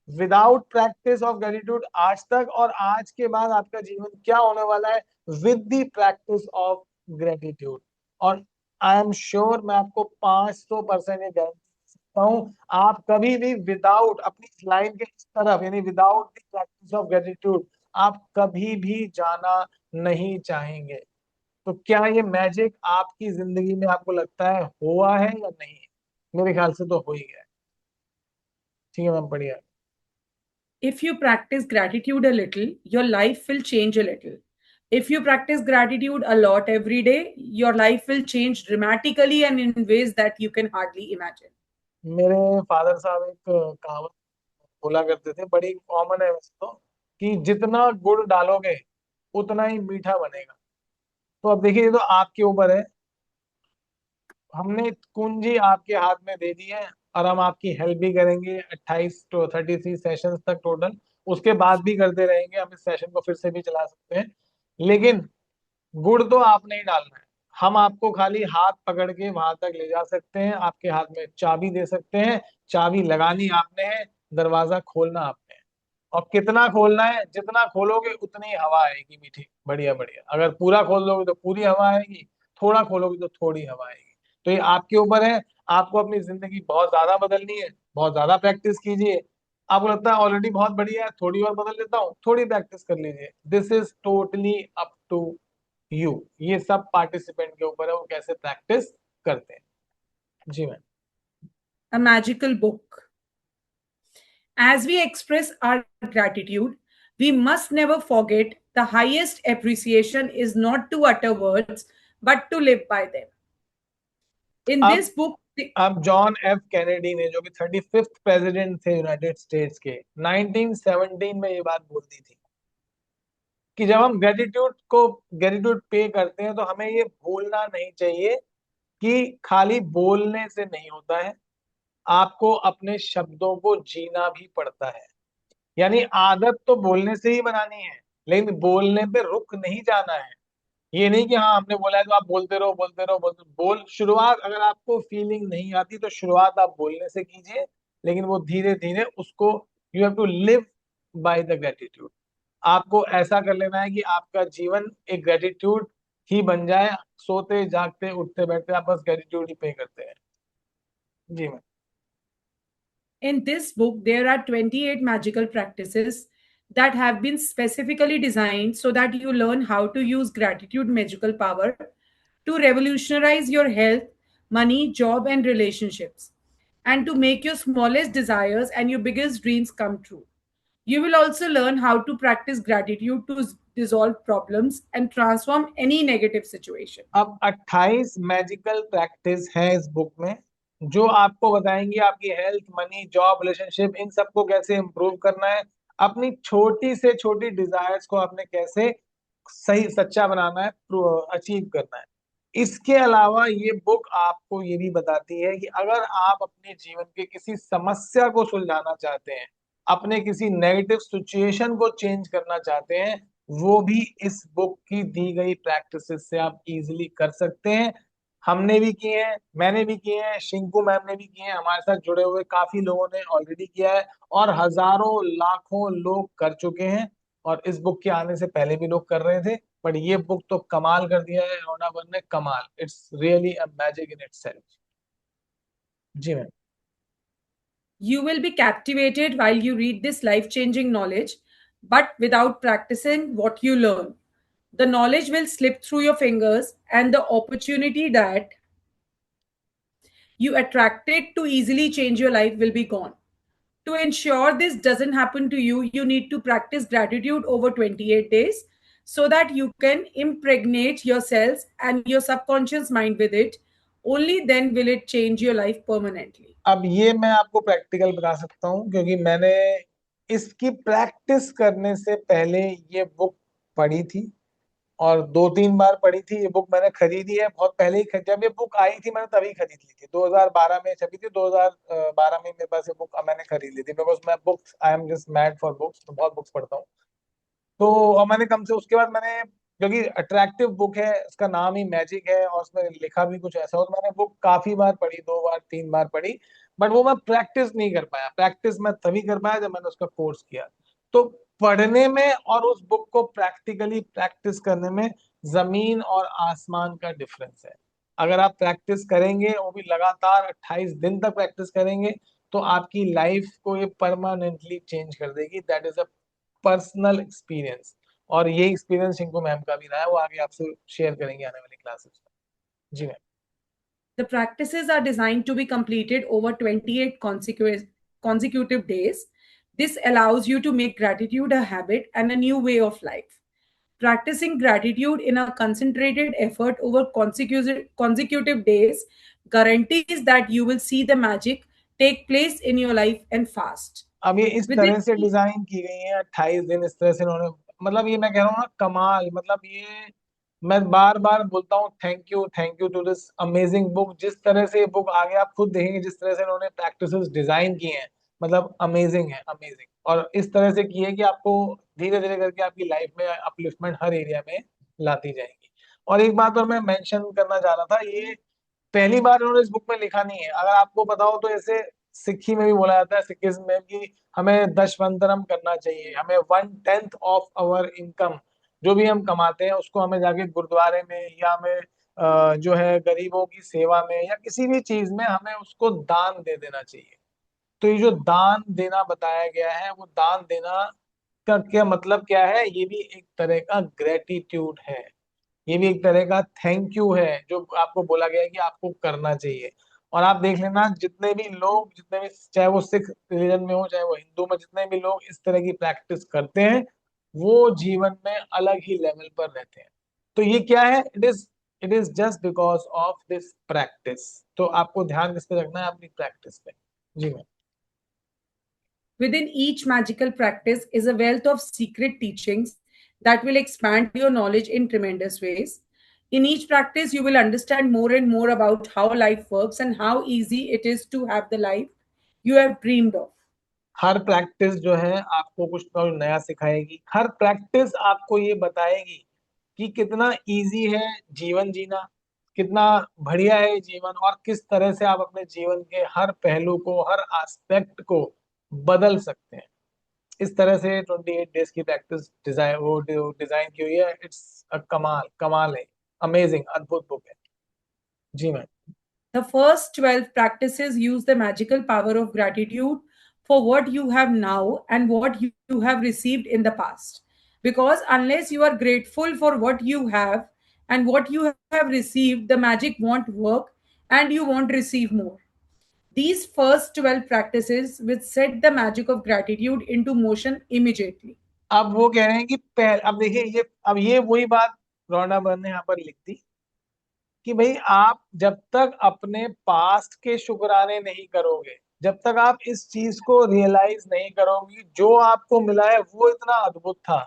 without practice of gratitude आज तक, और आज के बाद आपका जीवन क्या होने वाला है with the practice of gratitude. और आई एम श्योर, मैं आपको 500% ये गारंटी हूँ, आप कभी भी विदाउट अपनी इस लाइन के इस तरफ, यानी without the practice of gratitude, आप कभी भी जाना नहीं चाहेंगे। तो क्या ये मैजिक आपकी जिंदगी में आपको लगता है हुआ है या नहीं? मेरे ख्याल से तो हो ही गया है। ठीक है मैम, बढ़िया। if you practice gratitude a little, your life will change a little. If you practice gratitude a lot every day, your life will change dramatically and in ways that you can hardly imagine. मेरे फादर साहब एक कहावत बोला करते थे, बड़ी कॉमन है वैसे तो, कि जितना गुड़ डालोगे उतना ही मीठा बनेगा। तो अब देखिए, ये तो आपके ऊपर है। हमने कुंजी आपके हाथ में दे दी है, और हम आपकी हेल्प भी करेंगे 28 to 33 सेशन तक टोटल। उसके बाद भी करते रहेंगे, हम इस सेशन को फिर से भी चला सकते हैं। लेकिन गुड़ तो आपने ही डालना है। हम आपको खाली हाथ पकड़ के वहां तक ले जा सकते हैं, आपके हाथ में चाबी दे सकते हैं। चाबी लगानी आपने है, दरवाजा खोलना आपने है। और कितना खोलना है, जितना खोलोगे उतनी हवा आएगी मीठी, बढ़िया बढ़िया। अगर पूरा खोल दोगे तो पूरी हवा आएगी, थोड़ा खोलोगे तो थोड़ी हवा आएगी। तो ये आपके ऊपर है। आपको अपनी जिंदगी बहुत ज्यादा बदलनी है, बहुत ज्यादा प्रैक्टिस कीजिए। आपको लगता है ऑलरेडी बहुत बढ़िया है, थोड़ी और बदल लेता हूँ, थोड़ी प्रैक्टिस कर लीजिए। This is totally up to you. ये सब पार्टिसिपेंट के ऊपर है, वो कैसे प्रैक्टिस करते हैं। जी ma'am. A magical book. As we express our gratitude, we must never forget the highest appreciation is not to utter words, but to live by them. In अब this book, अब जॉन एफ कैनेडी ने, जो कि 35th प्रेसिडेंट थे यूनाइटेड स्टेट्स के, 1917 में ये बात बोल दी थी कि जब हम ग्रेटिट्यूड पे करते हैं तो हमें ये भूलना नहीं चाहिए कि खाली बोलने से नहीं होता है, आपको अपने शब्दों को जीना भी पड़ता है। यानी आदत तो बोलने से ही बनानी है, लेकिन बोलने पे रुक नहीं जाना है। ये नहीं कि हाँ हमने बोला है तो आप बोलते रहो बोलते रहो बोलते रहो। बोल शुरुआत, अगर आपको फीलिंग नहीं आती तो शुरुआत आप बोलने से कीजिए, लेकिन वो धीरे धीरे उसको, you have to live by the gratitude. आपको ऐसा कर लेना है कि आपका जीवन एक ग्रेटिट्यूड ही बन जाए। सोते जागते उठते बैठते आप बस ग्रेटिट्यूड ही पे करते हैं। जी ma'am. in this book, there are 28 magical practices that have been specifically designed so that you learn how to use gratitude magical power to revolutionize your health, money, job, and relationships, and to make your smallest desires and your biggest dreams come true. You will also learn how to practice gratitude to dissolve problems and transform any negative situation. अब 28 मैजिकल प्रैक्टिस है इस बुक में, जो आपको बताएंगे आपकी हेल्थ, मनी, जॉब, रिलेशनशिप, इन सबको कैसे इंप्रूव करना है। अपनी छोटी से छोटी डिजायर्स को आपने कैसे सही सच्चा बनाना है, अचीव करना है। इसके अलावा ये बुक आपको ये भी बताती है कि अगर आप अपने जीवन के किसी समस्या को सुलझाना चाहते हैं, अपने किसी नेगेटिव सिचुएशन को चेंज करना चाहते हैं, वो भी इस बुक की दी गई प्रैक्टिसेस से आप इजीली कर सकते हैं। हमने भी किए हैं, मैंने भी किए हैं, शिंकू मैम ने भी किए हैं, हमारे साथ जुड़े हुए काफी लोगों ने ऑलरेडी किया है, और हजारों लाखों लोग कर चुके हैं। और इस बुक के आने से पहले भी लोग कर रहे थे, बट ये बुक तो कमाल कर दिया है रोना वन ने, कमाल। It's really a magic in itself. जी ma'am. You will be captivated while you read this life changing knowledge, but without practicing what you learn. The knowledge will slip through your fingers, and the opportunity that you attracted to easily change your life will be gone. To ensure this doesn't happen to you, you need to practice gratitude over 28 days so that you can impregnate yourselves and your subconscious mind with it. Only then will it change your life permanently. अब ये मैं आपको प्रैक्टिकल बता सकता हूँ, क्योंकि मैंने इसकी प्रैक्टिस करने से पहले ये बुक पढ़ी थी, और 2-3 बार पढ़ी थी। ये बुक मैंने खरीदी है बहुत पहले ही, जब ये बुक आई थी मैंने तभी खरीद ली थी, 2012 में छपी थी, 2012 में मेरे पास ये बुक मैंने खरीद ली थी, बिकॉज मैं books, I am just mad for books, तो बहुत बुक्स पढ़ता हूँ। तो और मैंने कम से, उसके बाद मैंने, क्योंकि अट्रैक्टिव बुक है, उसका नाम ही मैजिक है, और उसमें लिखा भी कुछ ऐसा हो, तो मैंने बुक काफी बार पढ़ी, 2 बार 3 बार पढ़ी, बट वो मैं प्रैक्टिस नहीं कर पाया। प्रैक्टिस मैं तभी कर पाया जब मैंने उसका कोर्स किया। तो पढ़ने में और उस बुक को प्रैक्टिकली प्रैक्टिस करने में जमीन और आसमान का डिफरेंस है। अगर आप प्रैक्टिस करेंगे, वो भी लगातार 28 दिन तक प्रैक्टिस करेंगे, तो आपकी लाइफ को ये परमानेंटली चेंज कर देगी। That is a personal experience. और ये एक्सपीरियंस शिंकू मैम का भी रहा है, वो आगे आपसे शेयर करेंगे आने वाली क्लासेस में। जी ma'am. The practices are designed to be completed over 28 consecutive days. This allows you to make gratitude a habit and a new way of life. Practicing gratitude in a concentrated effort over consecutive days guarantees that you will see the magic take place in your life and fast. अब ये इस Within तरह से डिजाइन की गई है 28 दिन, इस तरह से इन्होंने, मतलब ये मैं कह रहा हूँ ना कमाल, मतलब ये मैं बार बार बोलता हूँ thank you to this amazing book. जिस तरह से ये बुक आगे आप खुद देखेंगे, जिस तरह से इन्होंने प्रैक्टिसेस डिजाइन की हैं, मतलब अमेजिंग है, अमेजिंग। और इस तरह से की है कि आपको धीरे धीरे करके आपकी लाइफ में अपलिफ्टमेंट हर एरिया में लाती जाएंगी। और एक बात और मैं मेंशन करना चाह रहा था, ये पहली बार उन्होंने इस बुक में लिखा नहीं है। अगर आपको बताओ तो ऐसे सिक्खी में भी बोला जाता है, सिखिज्म में, कि हमें दशवंतरम करना चाहिए, हमें 1/10 ऑफ आवर इनकम जो भी हम कमाते हैं उसको हमें जाके गुरुद्वारे में या हमें जो है गरीबों की सेवा में या किसी भी चीज में हमें उसको दान दे देना चाहिए। तो ये जो दान देना बताया गया है, वो दान देना का क्या मतलब क्या है, ये भी एक तरह का ग्रेटिट्यूड है, ये भी एक तरह का थैंक यू है जो आपको बोला गया है कि आपको करना चाहिए। और आप देख लेना जितने भी लोग, जितने भी, चाहे वो सिख रिलीजन में हो चाहे वो हिंदू में, जितने भी लोग इस तरह की प्रैक्टिस करते हैं वो जीवन में अलग ही लेवल पर रहते हैं। तो ये क्या है, it is just because of this practice. तो आपको ध्यान किस पे रखना है, अपनी प्रैक्टिस पे। जी ma'am. Within each magical practice is a wealth of secret teachings that will expand your knowledge in tremendous ways. In each practice, you will understand more and more about how life works and how easy it is to have the life you have dreamed of. Her practice जो है आपको कुछ ना कुछ नया सिखाएगी, हर प्रैक्टिस आपको ये बताएगी कि कितना इजी है जीवन जीना, कितना बढ़िया है ये जीवन, और किस तरह से आप अपने जीवन के हर पहलू को, हर एस्पेक्ट को बदल सकते हैं। इस तरह से 28 डेज की प्रैक्टिस डिजाइन, वो डिजाइन की हुई है। इट्स अ कमाल, कमाल है, अमेजिंग, अद्भुत बुक है। जी ma'am. The first 12 practices use the magical power of gratitude for what you have now and what you have received in the past. Because unless you are grateful for what you have and what you have received, the magic won't work and you won't receive more. These first 12 practices will set the magic of gratitude into motion immediately. अब वो कह रहे हैं कि अब देखिए ये, अब ये वही बात रोना बर्न ने यहाँ पर लिख दी कि भाई आप जब तक अपने पास्ट के शुक्राने नहीं करोगे, जब तक आप इस चीज को रियलाइज नहीं करोगे जो आपको मिला है वो इतना अद्भुत था,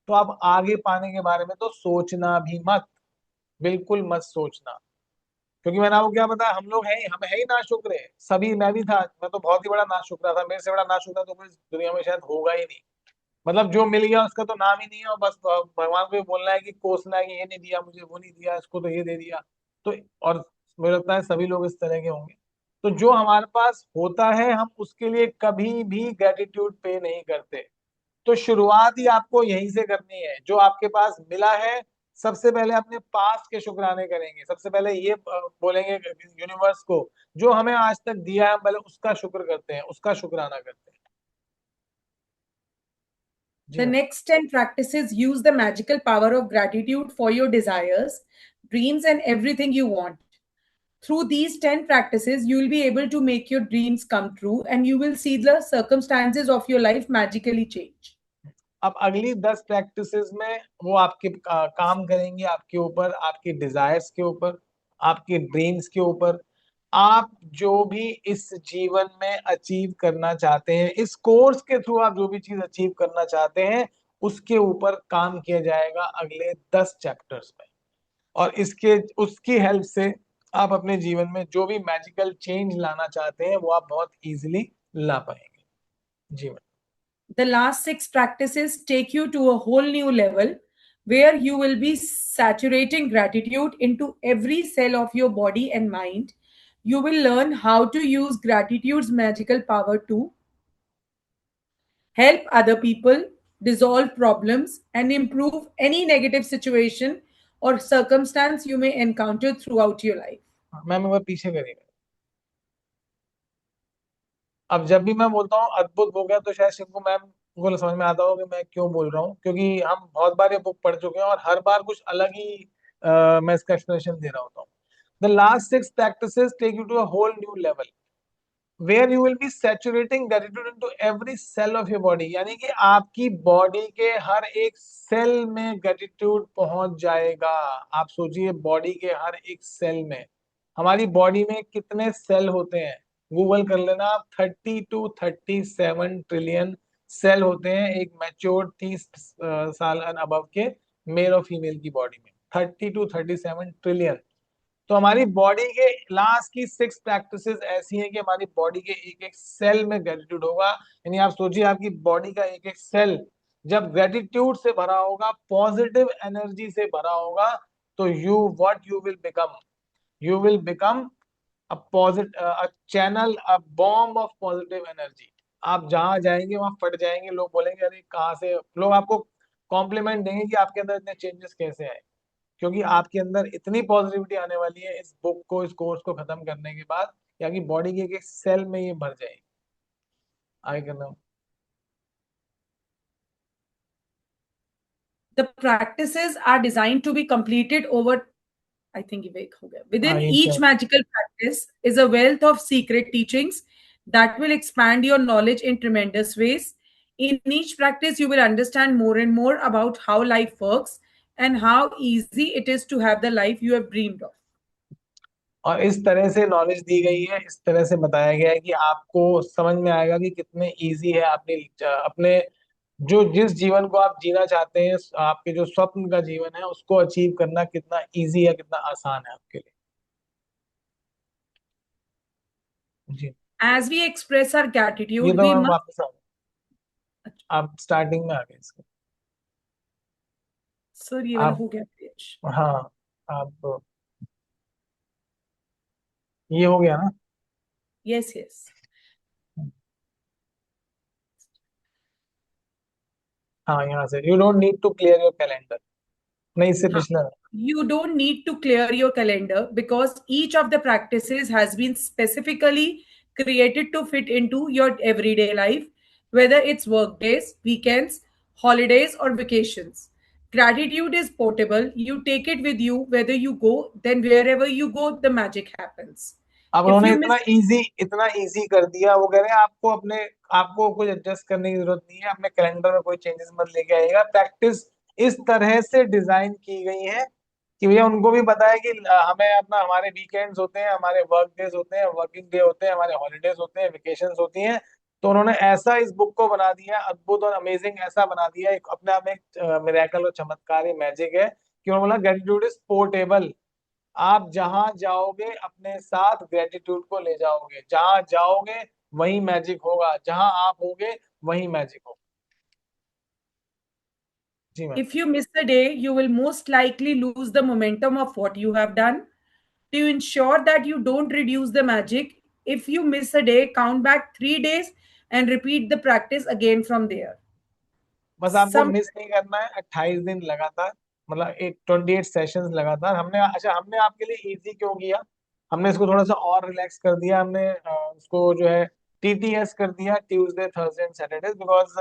तो आप आगे पाने के बारे में तो सोचना भी मत, बिल्कुल मत सोचना। क्योंकि मैंने आपको क्या बताया, हम लोग हैं ही, हम है ही नाशुक्र है सभी। मैं भी था, मैं तो बहुत ही बड़ा नाशुक्रा था, मेरे से बड़ा नाशुक्रा तो कोई इस दुनिया में शायद होगा ही नहीं। मतलब जो मिल गया उसका तो नाम ही नहीं है, और बस भगवान को ये बोलना है कि कोसना है कि ये नहीं दिया मुझे, वो नहीं दिया इसको, तो ये दे दिया। तो और मुझे लगता है सभी लोग इस तरह के होंगे। तो जो हमारे पास होता है हम उसके लिए कभी भी ग्रेटिट्यूड पे नहीं करते। तो शुरुआत ही आपको यहीं से करनी है, जो आपके पास मिला है सबसे पहले अपने पास के शुक्राने करेंगे, सबसे पहले ये बोलेंगे यूनिवर्स को, जो हमें आज तक दिया है हम पहले उसका शुक्र करते हैं, उसका शुक्राना करते हैं। जी The ma'am. next 10 practices use the magical power of gratitude for your desires, dreams, and everything you want. Through these 10 practices, you will be able to make your dreams come true and you will see the circumstances of your life magically change. अब अगली 10 प्रैक्टिसेस में वो आपके काम करेंगे आपके ऊपर, आपके डिजायर्स के ऊपर, आपके ड्रीम्स के ऊपर। आप जो भी इस जीवन में अचीव करना चाहते हैं, इस कोर्स के थ्रू आप जो भी चीज अचीव करना चाहते हैं, उसके ऊपर काम किया जाएगा अगले 10 चैप्टर्स में। और इसके उसकी हेल्प से आप अपने जीवन में जो भी मैजिकल चेंज लाना चाहते हैं वो आप बहुत इजीली ला पाएंगे। जी ma'am. The last 6 practices take you to a whole new level where you will be saturating gratitude into every cell of your body and mind. You will learn how to use gratitude's magical power to help other people, dissolve problems, and improve any negative situation or circumstance you may encounter throughout your life. Ma'am एक बार पीछे करिएगा। अब जब भी मैं बोलता हूँ अद्भुत बुक है तो शायद शिवको मैम को समझ में आता होगा कि मैं क्यों बोल रहा हूँ, क्योंकि हम बहुत बार ये बुक पढ़ चुके हैं और हर बार कुछ अलग ही मैं इसका एक्सप्लेनेशन दे रहा होता हूँ। The last 6 practices take you to a whole new level where you will be saturating gratitude into every cell of your body, यानी कि आपकी बॉडी के हर एक सेल में ग्रेटिट्यूड पहुंच जाएगा। आप सोचिए, बॉडी के हर एक सेल में, हमारी बॉडी में कितने सेल होते हैं, गूगल कर लेना आप, 30 to 37 ट्रिलियन सेल होते हैं एक मैच्योर 30 साल एंड अबव के मेल और फीमेल की बॉडी में, 30 to 37 ट्रिलियन। तो हमारी बॉडी के लास्ट की 6 प्रैक्टिसेस ऐसी हैं कि हमारी बॉडी के एक एक सेल में ग्रेटिट्यूड होगा। यानी आप सोचिए, आपकी बॉडी का एक एक सेल जब ग्रेटिट्यूड से भरा होगा, पॉजिटिव एनर्जी से भरा होगा, तो you will become, you will become a positive, a channel, a bomb of positive energy. आप जहां जाएंगे वहां फट जाएंगे, लोग बोलेंगे अरे कहाँ से, लोग आपको कॉम्प्लीमेंट देंगे कि आपके अंदर इतने चेंजेस कैसे आए, क्योंकि आपके अंदर इतनी पॉजिटिविटी आने वाली है इस बुक को, इस कोर्स को खत्म करने के बाद, कि आपकी बॉडी के एक सेल में ये भर जाएगी। आगे करना। The practices are designed to be completed over, I think ये हो गया. हाँ Within ये each magical practice is a wealth of secret teachings that will expand your knowledge in tremendous ways. In each practice, you will understand more and more about how life works and how easy it is to have the life you have dreamed of. और इस तरह से नॉलेज दी गई है, इस तरह से बताया गया है कि आपको समझ में आएगा कि कितने इजी है अपने अपने जो जिस जीवन को आप जीना चाहते हैं, आपके जो स्वप्न का जीवन है उसको अचीव करना कितना इजी है, कितना आसान है आपके लिए। जी। As we express our ये gratitude, तो we मैं must. वापस आऊँ, आप स्टार्टिंग में आ गए इसके। Sir, ये वाला आप, हो गया पेज. हाँ, आप, ये हो गया ना। Yes, yes. हाँ, यहाँ से you don't need to clear your calendar, नहीं इससे Huh. पिछला। You don't need to clear your calendar because each of the practices has been specifically created to fit into your everyday life, whether it's work days, weekends, holidays, or vacations. Gratitude is portable. You take it with you whether you go, then wherever you go, the magic happens. अब If उन्होंने you miss, इतना इजी कर दिया, वो कह रहे हैं आपको अपने, आपको कुछ एडजस्ट करने की जरूरत नहीं है, अपने कैलेंडर में कोई चेंजेस मत लेके आइएगा। प्रैक्टिस इस तरह से डिजाइन की गई है कि भैया उनको भी पता है कि हमें अपना, हमारे वीकेंड्स होते हैं, हमारे वर्क डेज होते हैं, वर्किंग डे होते हैं, हमारे हॉलीडेज होते हैं, वेकेशंस होती हैं। तो उन्होंने ऐसा इस बुक को बना दिया, अद्भुत और अमेजिंग ऐसा बना दिया, एक अपने आप में एक मिरेकल और चमत्कार, मैजिक है कि उन्होंने बोला ग्रेटिट्यूड इज पोर्टेबल। आप जहां जाओगे अपने साथ ग्रेटिट्यूड को ले जाओगे, जहां जाओगे वही मैजिक होगा, जहां आप होगे वही मैजिक होगा। जी ma'am. if you miss a day, you will most likely lose the momentum of what you have done. To ensure that you don't reduce the magic, if you miss a day, count back 3 days and repeat the practice again from there. बस आपको Some मिस नहीं करना है 28 दिन लगातार, मतलब 28 सेशंस लगातार। हमने आपके लिए इजी क्यों किया, हमने इसको थोड़ा सा और रिलैक्स कर दिया, हमने उसको जो है टीटीएस कर दिया, Tuesday Thursday and Saturday, because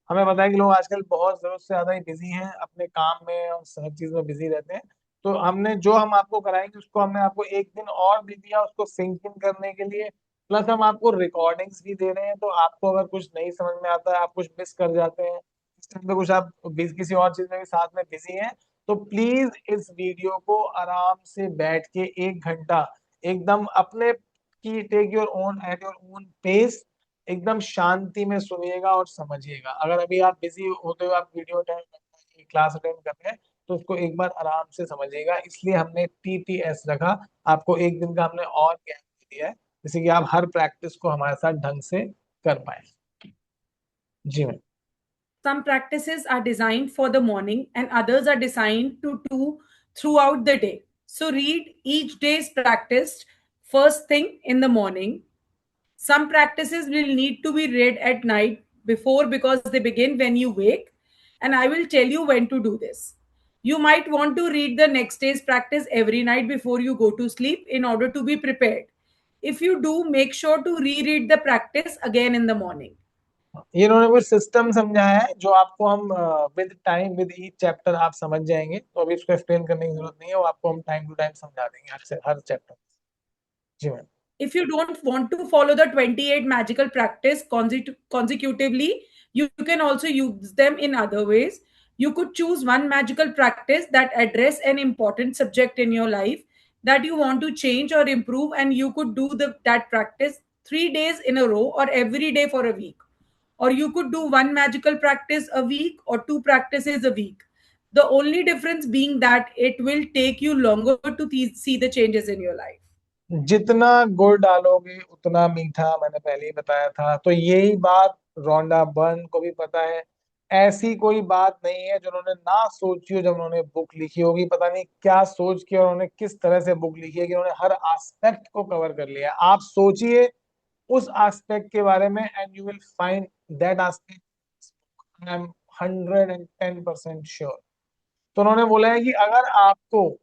हमें पता है कि लोग आजकल बहुत जरूरत से ज्यादा ही बिजी हैं अपने काम में और हर चीज में बिजी रहते हैं। तो हमने जो हम आपको कराएंगे उसको हमने आपको एक दिन और दे दिया उसको सिंक इन करने के लिए, प्लस हम आपको रिकॉर्डिंग्स भी दे रहे हैं। तो आपको अगर कुछ नहीं समझ में आता है, आप कुछ मिस कर जाते हैं इस टाइम पे, कुछ आप किसी और चीज में भी साथ में बिजी हैं, तो प्लीज इस वीडियो को आराम से बैठ के 1 घंटा एकदम अपने की, take your own at your own pace, एकदम शांति में सुनिएगा और समझिएगा। अगर अभी आप बिजी होते हुए आप वीडियो अटेंड कर रहे हैं, क्लास अटेंड कर रहे हैं, तो उसको एक बार आराम से समझिएगा। इसलिए हमने टीटीएस रखा, आपको एक दिन का हमने और गैप दिया है, जैसे कि आप हर प्रैक्टिस को हमारे साथ ढंग से कर पाए। जी ma'am. some practices are designed for the morning and others are designed to do throughout the day. So read each day's practice first thing in the morning. Some practices will need to be read at night before because they begin when you wake, and I will tell you when to do this. You might want to read the next day's practice every night before you go to sleep in order to be prepared. If you do, make sure to reread the practice again in the morning. ये इन्होंने कुछ सिस्टम समझाया है जो आपको हम with time, with each chapter आप समझ जाएंगे, तो अभी इसको एक्सप्लेन करने की जरूरत नहीं है, वो आपको हम टाइम टू टाइम समझा देंगे हर चैप्टर। जी ma'am. If you don't want to follow the 28 magical practice consecutively, you can also use them in other ways. You could choose one magical practice that address an important subject in your life that you want to change or improve, and you could do that practice 3 days in a row or every day for a week. Or you could do one magical practice a week or two practices a week. The only difference being that it will take you longer to see the changes in your life. जितना गुड़ डालोगे उतना मीठा, मैंने पहले ही बताया था। तो यही बात रोंडा बर्न को भी पता है। ऐसी कोई बात नहीं है जो उन्होंने ना सोची हो जब उन्होंने बुक लिखी होगी। पता नहीं क्या सोच के और उन्होंने किस तरह से बुक लिखी है कि उन्होंने हर एस्पेक्ट को कवर कर लिया है। आप सोचिए उस एस्पेक्ट के बारे में, and you will find that aspect. I am 110% sure. तो उन्होंने बोला है कि अगर आपको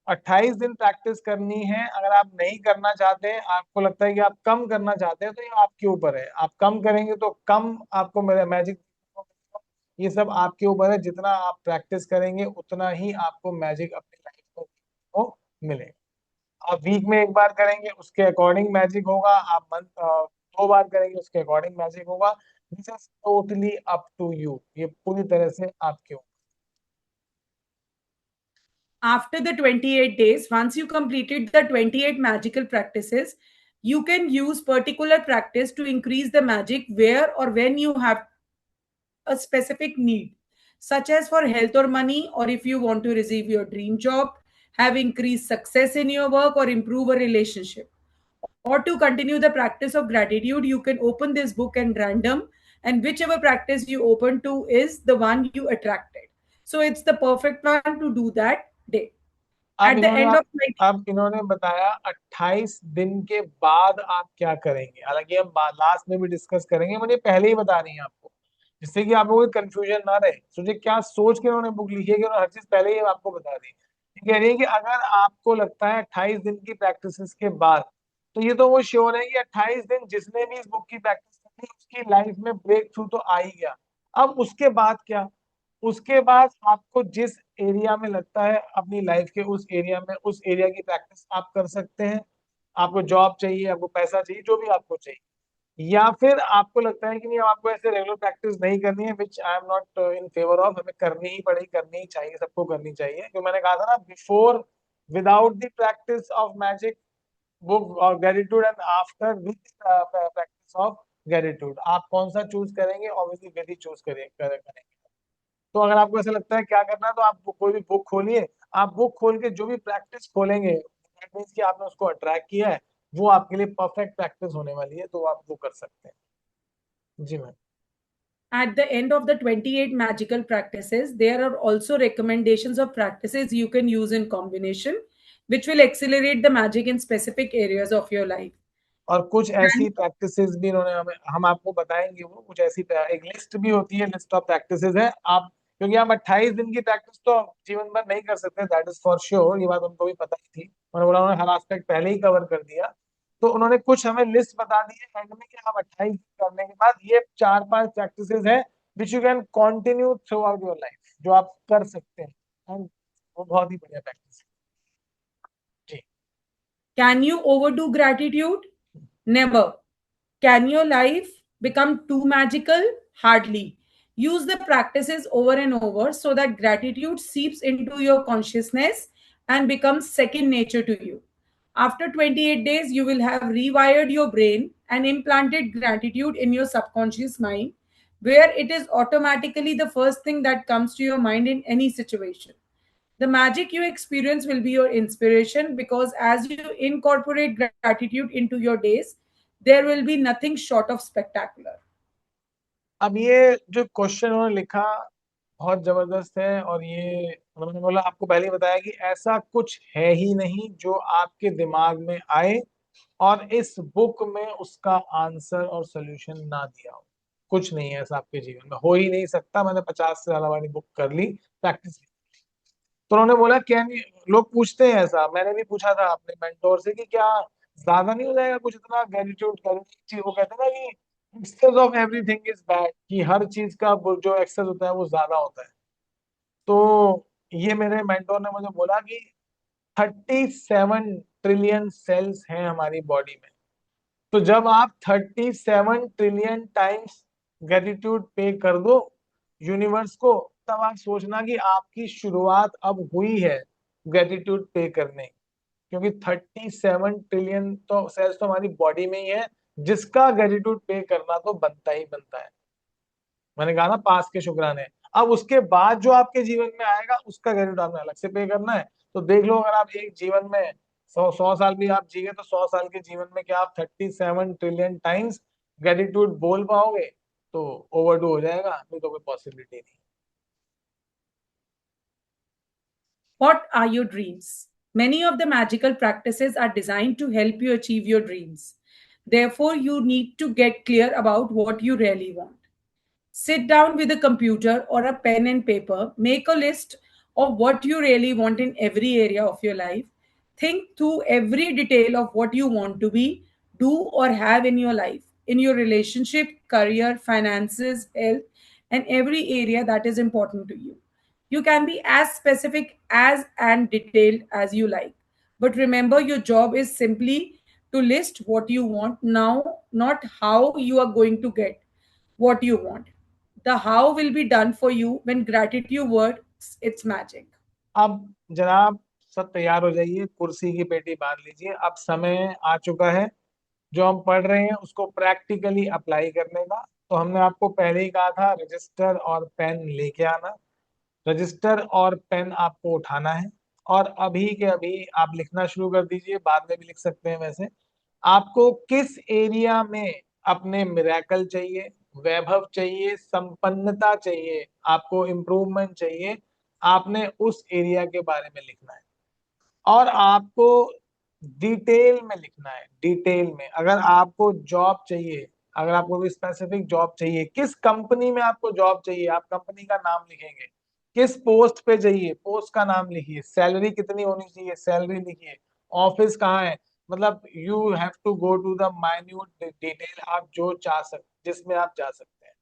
28 दिन प्रैक्टिस करनी है, अगर आप नहीं करना चाहते हैं, आपको लगता है कि आप कम करना चाहते हैं, तो ये आपके ऊपर है। आप कम करेंगे तो कम आपको मेरा मैजिक, ये सब आपके ऊपर है। जितना आप प्रैक्टिस करेंगे उतना ही आपको मैजिक अपनी लाइफ में को मिलेगा। आप वीक में एक बार करेंगे उसके अकॉर्डिंग मैजिक होगा, आप मंथ 2 बार करेंगे उसके अकॉर्डिंग मैजिक होगा। This is totally up to you, ये पूरी तरह से आपके ऊपर। After the 28 days, once you completed the 28 magical practices, you can use particular practice to increase the magic where or when you have a specific need, such as for health or money, or if you want to receive your dream job, have increased success in your work, or improve a relationship. Or to continue the practice of gratitude, you can open this book and random, and whichever practice you open to is the one you attracted. So it's the perfect one to do that day. अब At the इन्होंने end of 20, अब इन्होंने बताया 28 दिन के बाद आप क्या करेंगे। हालांकि हम लास्ट में भी डिस्कस करेंगे, मुझे पहले ही बता रही है आपको, जिससे कि आप लोगों को कंफ्यूजन ना रहे। सोचिए क्या सोच के उन्होंने बुक लिखी है कि उन्होंने हर चीज पहले ही आपको बता दी। ये कह रही है कि अगर आपको लगता है 28 दिन की प्रैक्टिस के बाद, तो ये तो वो श्योर है कि 28 दिन जिसने भी इस बुक की प्रैक्टिस की उसकी लाइफ में ब्रेक थ्रू तो आ ही गया। अब उसके बाद क्या? उसके बाद आपको जिस एरिया में लगता है अपनी लाइफ के, उस एरिया में उस एरिया की प्रैक्टिस आप कर सकते हैं। आपको जॉब चाहिए, आपको पैसा चाहिए, जो भी आपको चाहिए। या फिर आपको लगता है कि नहीं, आपको ऐसे रेगुलर प्रैक्टिस नहीं करनी है, which I am not in favour of. हमें करनी ही पड़ेगी, करनी ही चाहिए, सबको करनी चाहिए। क्योंकि मैंने कहा था ना before, without the practice of magic book और gratitude, and after with practice of gratitude, आप कौन सा चूज करेंगे? ऑब्वियसली विधि चूज करेंगे। तो अगर आपको ऐसा लगता है क्या करना है, तो आप कोई भी बुक खोलिए। आप बुक खोल के जो भी प्रैक्टिस खोलेंगे, दैट मीन्स कि आपने उसको अट्रैक्ट किया है, वो आपके लिए परफेक्ट प्रैक्टिस होने वाली है, तो आप वो कर सकते हैं। जी ma'am. at the end of the 28 magical practices, there are also recommendations of practices you can use in combination, which will accelerate the magic in specific areas of your life. और कुछ And ऐसी प्रैक्टिसेस भी इन्होंने हमें, हम आपको बताएंगे। वो कुछ ऐसी एक लिस्ट भी होती है, लिस्ट ऑफ प्रैक्टिसेस है। आप, क्योंकि आप 28 दिन की प्रैक्टिस तो जीवन भर नहीं कर सकते, दैट इज फॉर श्योर। ये बात उनको भी पता ही थी। उन्होंने बोला, उन्होंने हर एस्पेक्ट पहले ही कवर कर दिया। तो उन्होंने कुछ हमें लिस्ट बता दी है एंड में कि हम 28 करने के बाद ये 4-5 प्रैक्टिसेस है which you can continue through out your life, जो आप कर सकते हैं। And वो बहुत ही बढ़िया प्रैक्टिस है। जी। can you overdo gratitude? Never. Can your life become too magical? Hardly. Use the practices over and over so that gratitude seeps into your consciousness and becomes second nature to you. After 28 days, you will have rewired your brain and implanted gratitude in your subconscious mind, where it is automatically the first thing that comes to your mind in any situation. The magic you experience will be your inspiration because as you incorporate gratitude into your days, there will be nothing short of spectacular. अब ये जो क्वेश्चन उन्होंने लिखा बहुत जबरदस्त है। और ये उन्होंने बोला, आपको पहले ही बताया कि ऐसा कुछ है ही नहीं जो आपके दिमाग में आए और इस बुक में उसका आंसर और सोल्यूशन ना दिया हो। कुछ नहीं है ऐसा आपके जीवन में, हो ही नहीं सकता। मैंने 50 से ज्यादा वाली बुक कर ली, प्रैक्टिस। तो उन्होंने बोला क्या नहीं, लोग पूछते हैं ऐसा, मैंने भी पूछा था अपने मेंटोर से कि क्या ज्यादा नहीं हो जाएगा कुछ इतना ग्रेटिट्यूड करने। वो कहते हैं ना कि excess of everything is bad, कि हर चीज का जो एक्सेस होता है वो ज्यादा होता है। तो ये मेरे मेंटोर ने मुझे बोला कि 37 ट्रिलियन सेल्स हैं हमारी बॉडी में। तो जब आप 37 ट्रिलियन टाइम्स ग्रेटिट्यूड पे कर दो यूनिवर्स को, तब आप सोचना कि आपकी शुरुआत अब हुई है ग्रेटिट्यूड पे करने। क्योंकि 37 ट्रिलियन तो सेल्स तो हमारी बॉडी में ही है, जिसका ग्रेटिट्यूड पे करना तो बनता ही बनता है। मैंने कहा ना, पास के शुक्राने। अब उसके बाद जो आपके जीवन में आएगा उसका ग्रेटिट्यूड आपने अलग से पे करना है। तो देख लो, अगर आप एक जीवन में 100 100 साल भी आप जिए, तो 100 साल के जीवन में क्या आप 37 ट्रिलियन टाइम्स ग्रेटिट्यूड बोल पाओगे? तो ओवरडू हो जाएगा, नहीं तो कोई पॉसिबिलिटी नहीं। What are your dreams? Many of the magical practices are designed to help you achieve your dreams. Therefore, you need to get clear about what you really want. Sit down with a computer or a pen and paper, make a list of what you really want in every area of your life. Think through every detail of what you want to be, do, or have in your life, in your relationship, career, finances, health, and every area that is important to you. You can be as specific as and detailed as you like. But remember, your job is simply to list what you want now, not how you are going to get what you want. The how will be done for you when gratitude works its magic. अब जनाब, सब तैयार हो जाइए, कुर्सी की पेटी बांध लीजिए, अब समय आ चुका है जो हम पढ़ रहे हैं उसको प्रैक्टिकली अप्लाई करने का। तो हमने आपको पहले ही कहा था, रजिस्टर और पेन लेके आना। रजिस्टर और पेन आपको उठाना है, और अभी के अभी आप लिखना शुरू कर दीजिए, बाद में भी लिख सकते हैं वैसे। आपको किस एरिया में अपने मिरेकल चाहिए, वैभव चाहिए, संपन्नता चाहिए, आपको इम्प्रूवमेंट चाहिए, आपने उस एरिया के बारे में लिखना है। और आपको डिटेल में लिखना है, डिटेल में। अगर आपको जॉब चाहिए, अगर आपको कोई स्पेसिफिक जॉब चाहिए, किस कंपनी में आपको जॉब चाहिए, आप कंपनी का नाम लिखेंगे। किस पोस्ट पे चाहिए, पोस्ट का नाम लिखिए। सैलरी कितनी होनी चाहिए, सैलरी लिखिए। ऑफिस कहाँ है, मतलब you have to go to the minute detail, आप जो चाह सकते, जिसमें आप जा सकते हैं।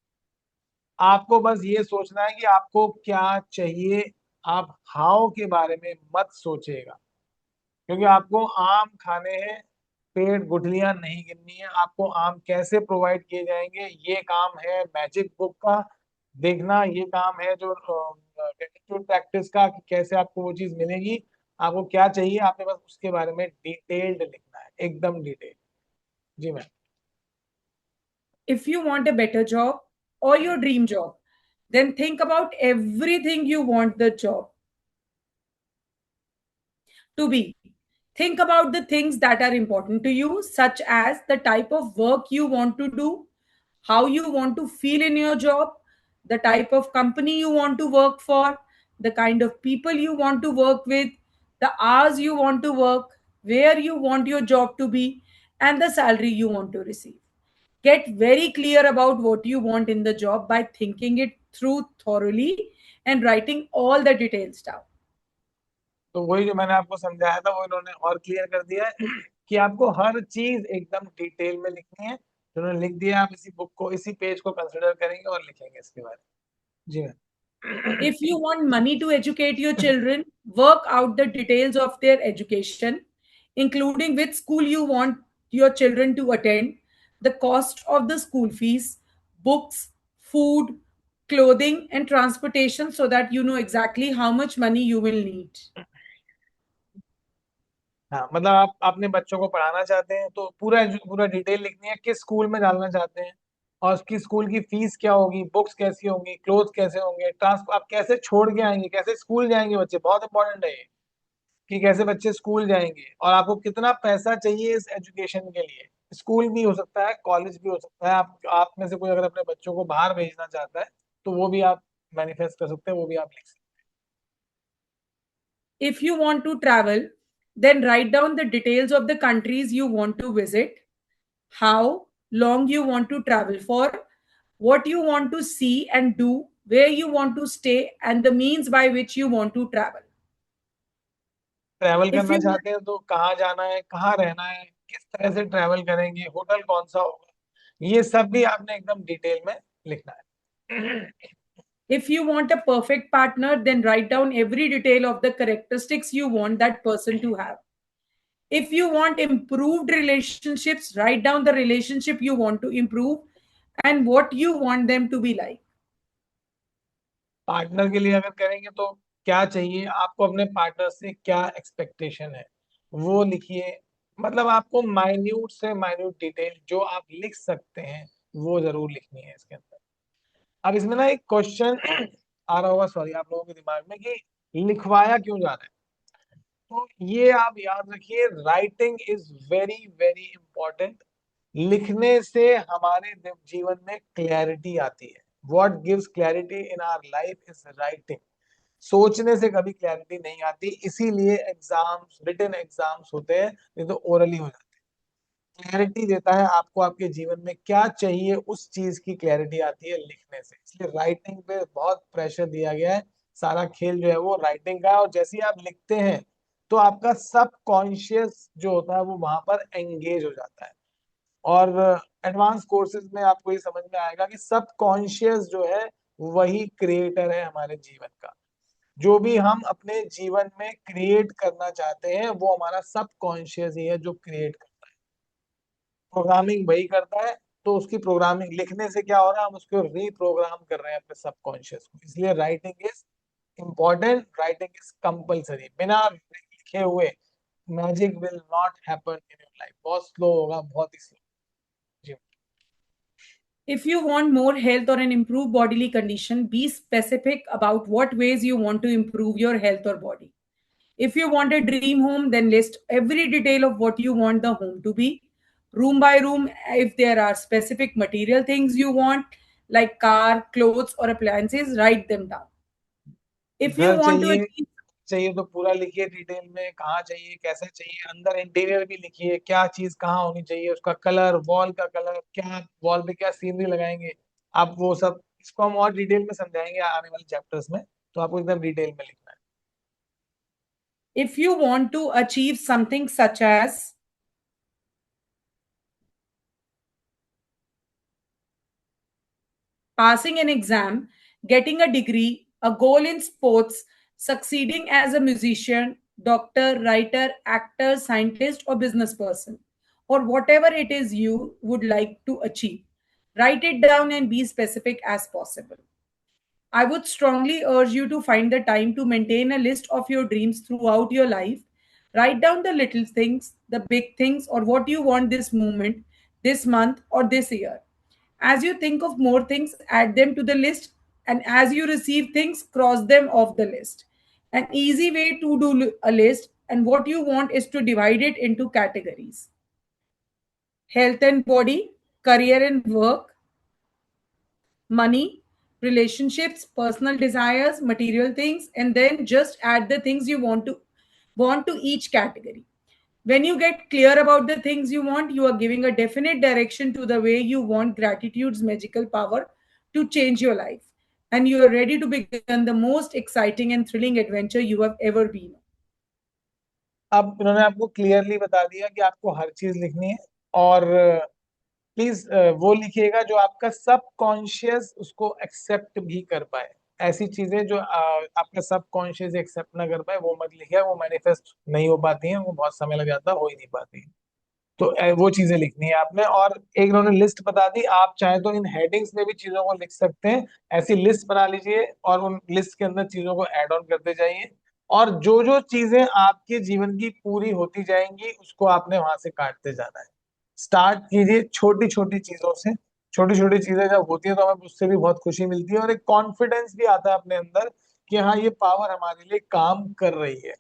आपको बस ये सोचना है कि आपको क्या चाहिए। आप हाउ के बारे में मत सोचिएगा, क्योंकि आपको आम खाने हैं, पेट गुठलियां नहीं गिननी है। आपको आम कैसे प्रोवाइड किए जाएंगे, ये काम है मैजिक बुक का देखना। ये काम है जो ग्रेटिट्यूड प्रैक्टिस का, कि कैसे आपको वो चीज मिलेगी। आपको क्या चाहिए, आपने बस उसके बारे में डिटेल्ड लिखना है, एकदम डिटेल। जी ma'am. If you want a better job or your dream job, then think about everything you want the job to be. Think about the things that are important to you, such as the type of work you want to do, how you want to feel in your job, the type of company you want to work for, the kind of people you want to work with, the hours you want to work, where you want your job to be, and the salary you want to receive. Get very clear about what you want in the job by thinking it through thoroughly and writing all the details down. तो वही जो मैंने आपको समझाया था वो इन्होंने और क्लियर कर दिया है कि आपको हर चीज एकदम डिटेल में लिखनी है। तो उन्होंने लिख दिया, आप इसी बुक को, इसी पेज को कंसिडर करेंगे और लिखेंगे इसके बारे में। जी ma'am. If you want money to educate your children, work out the details of their education, including which school you want your children to attend, the cost of the school fees, books, food, clothing, and transportation so that you know exactly how much money you will need. हाँ, मतलब आप अपने बच्चों को पढ़ाना चाहते हैं तो पूरा पूरा डिटेल लिखनी है, किस स्कूल में डालना चाहते हैं, और उसकी स्कूल की फीस क्या होगी, बुक्स कैसी होंगी, क्लोथ कैसे होंगे, ट्रांसपोर्ट आप कैसे छोड़ के आएंगे, कैसे स्कूल जाएंगे बच्चे। बहुत इंपॉर्टेंट है ये, कि कैसे बच्चे स्कूल जाएंगे, और आपको कितना पैसा चाहिए इस एजुकेशन के लिए। स्कूल भी हो सकता है, कॉलेज भी हो सकता है। आप में से कोई अगर अपने बच्चों को बाहर भेजना चाहता है तो वो भी आप मैनिफेस्ट कर सकते हैं, वो भी आप लिख सकते If you want to travel, then write down the details of the countries you want to visit, how long you want to travel for, what you want to see and do, where you want to stay, and the means by which you want to travel. हैं। ट्रैवल If करना you चाहते हैं तो कहाँ जाना है, कहाँ रहना है, किस तरह से ट्रैवल करेंगे, होटल कौन सा होगा, ये सब भी आपने एकदम डिटेल में लिखना है। if you want a perfect partner, then write down every detail of the characteristics you want that person to have. If you want improved relationships, write down the relationship you want to improve and what you want them to be like. Partner के लिए अगर करेंगे तो क्या चाहिए आपको, अपने पार्टनर से क्या एक्सपेक्टेशन है वो लिखिए। मतलब आपको माइन्यूट से माइन्यूट डिटेल जो आप लिख सकते हैं वो जरूर लिखनी है इसके अंदर। अब इसमें ना एक क्वेश्चन आ रहा होगा, सॉरी, आप लोगों के दिमाग में कि लिखवाया क्यों जा रहा है। तो ये आप याद रखिए, writing is very very important. लिखने से हमारे जीवन में क्लैरिटी आती है। What gives clarity in our life is writing. सोचने से कभी क्लैरिटी नहीं आती, इसीलिए एग्जाम्स, रिटन एग्जाम्स होते हैं, नहीं तो ओरली हो जाते हैं। क्लैरिटी देता है आपको, आपके जीवन में क्या चाहिए उस चीज की क्लैरिटी आती है लिखने से। इसलिए राइटिंग पे बहुत प्रेशर दिया गया है। सारा खेल जो है वो राइटिंग का है, और जैसे ही आप लिखते हैं तो आपका सब कॉन्शियस जो होता है वो वहां पर एंगेज हो जाता है। और एडवांस कोर्सेज में आपको ये समझ में आएगा कि सब कॉन्शियस जो है वही क्रिएटर है हमारे जीवन का। जो भी हम अपने जीवन में क्रिएट करना चाहते हैं वो हमारा सब कॉन्शियस ही है जो क्रिएट करता है। प्रोग्रामिंग वही करता है। तो उसकी प्रोग्रामिंग लिखने से क्या हो रहा है, हम उसको रीप्रोग्राम कर रहे हैं अपने सब कॉन्शियस को। इसलिए writing is important, writing is compulsory. बिना लिखे हुए magic will not happen in your life. बहुत स्लो होगा, बहुत ही स्लो। जी। If you want more health or an improved bodily condition, be specific about what ways you want to improve your health or body. If you want a dream home, then list every detail of what you want the home to be, room by room. If there are specific material things you want, like car, clothes, or appliances, write them down. If you घर want to चाहिए, achieve, चाहिए तो पूरा लिखिए डिटेल में, कहाँ चाहिए, कैसे चाहिए, अंदर इंटीरियर भी लिखिए, क्या चीज कहाँ होनी चाहिए, उसका कलर, वॉल का कलर, क्या वॉल पे क्या सीनरी लगाएंगे आप, वो सब। इसको हम और डिटेल में समझाएंगे आने वाले चैप्टर्स में। तो आपको एकदम डिटेल में लिखना है। if you want to achieve something such as passing an exam, getting a degree, a goal in sports, succeeding as a musician, doctor, writer, actor, scientist, or business person, or whatever it is you would like to achieve. Write it down and be specific as possible. I would strongly urge you to find the time to maintain a list of your dreams throughout your life. Write down the little things, the big things, or what you want this moment, this month, or this year. As you think of more things, add them to the list, and as you receive things, cross them off the list. An easy way to do a list and what you want is to divide it into categories: health and body, career and work, money, relationships, personal desires, material things, and then just add the things you want to each category. When you get clear about the things you want, you are giving a definite direction to the way you want gratitude's magical power to change your life. And you are ready to begin the most exciting and thrilling adventure you have ever been on. अब इन्होंने आपको क्लियरली बता दिया कि आपको हर चीज लिखनी है। और प्लीज वो लिखिएगा जो आपका सब कॉन्शियस उसको एक्सेप्ट भी कर पाए। ऐसी चीजें जो आपका सब कॉन्शियस एक्सेप्ट ना कर पाए वो मत लिखिए, वो मैनिफेस्ट नहीं हो पाती हैं, वो बहुत समय लग जाता है, हो ही नहीं पाती। तो वो चीजें लिखनी है आपने। और एक इन्होंने लिस्ट बता दी, आप चाहे तो इन हेडिंग्स में भी चीजों को लिख सकते हैं। ऐसी लिस्ट बना लीजिए और उन लिस्ट के अंदर चीजों को ऐड ऑन करते जाइए। और जो जो चीजें आपके जीवन की पूरी होती जाएंगी उसको आपने वहां से काटते जाना है। स्टार्ट कीजिए छोटी छोटी चीजों से। छोटी छोटी चीजें जब होती है तो हमें उससे भी बहुत खुशी मिलती है, और एक कॉन्फिडेंस भी आता है अपने अंदर कि हाँ ये पावर हमारे लिए काम कर रही है।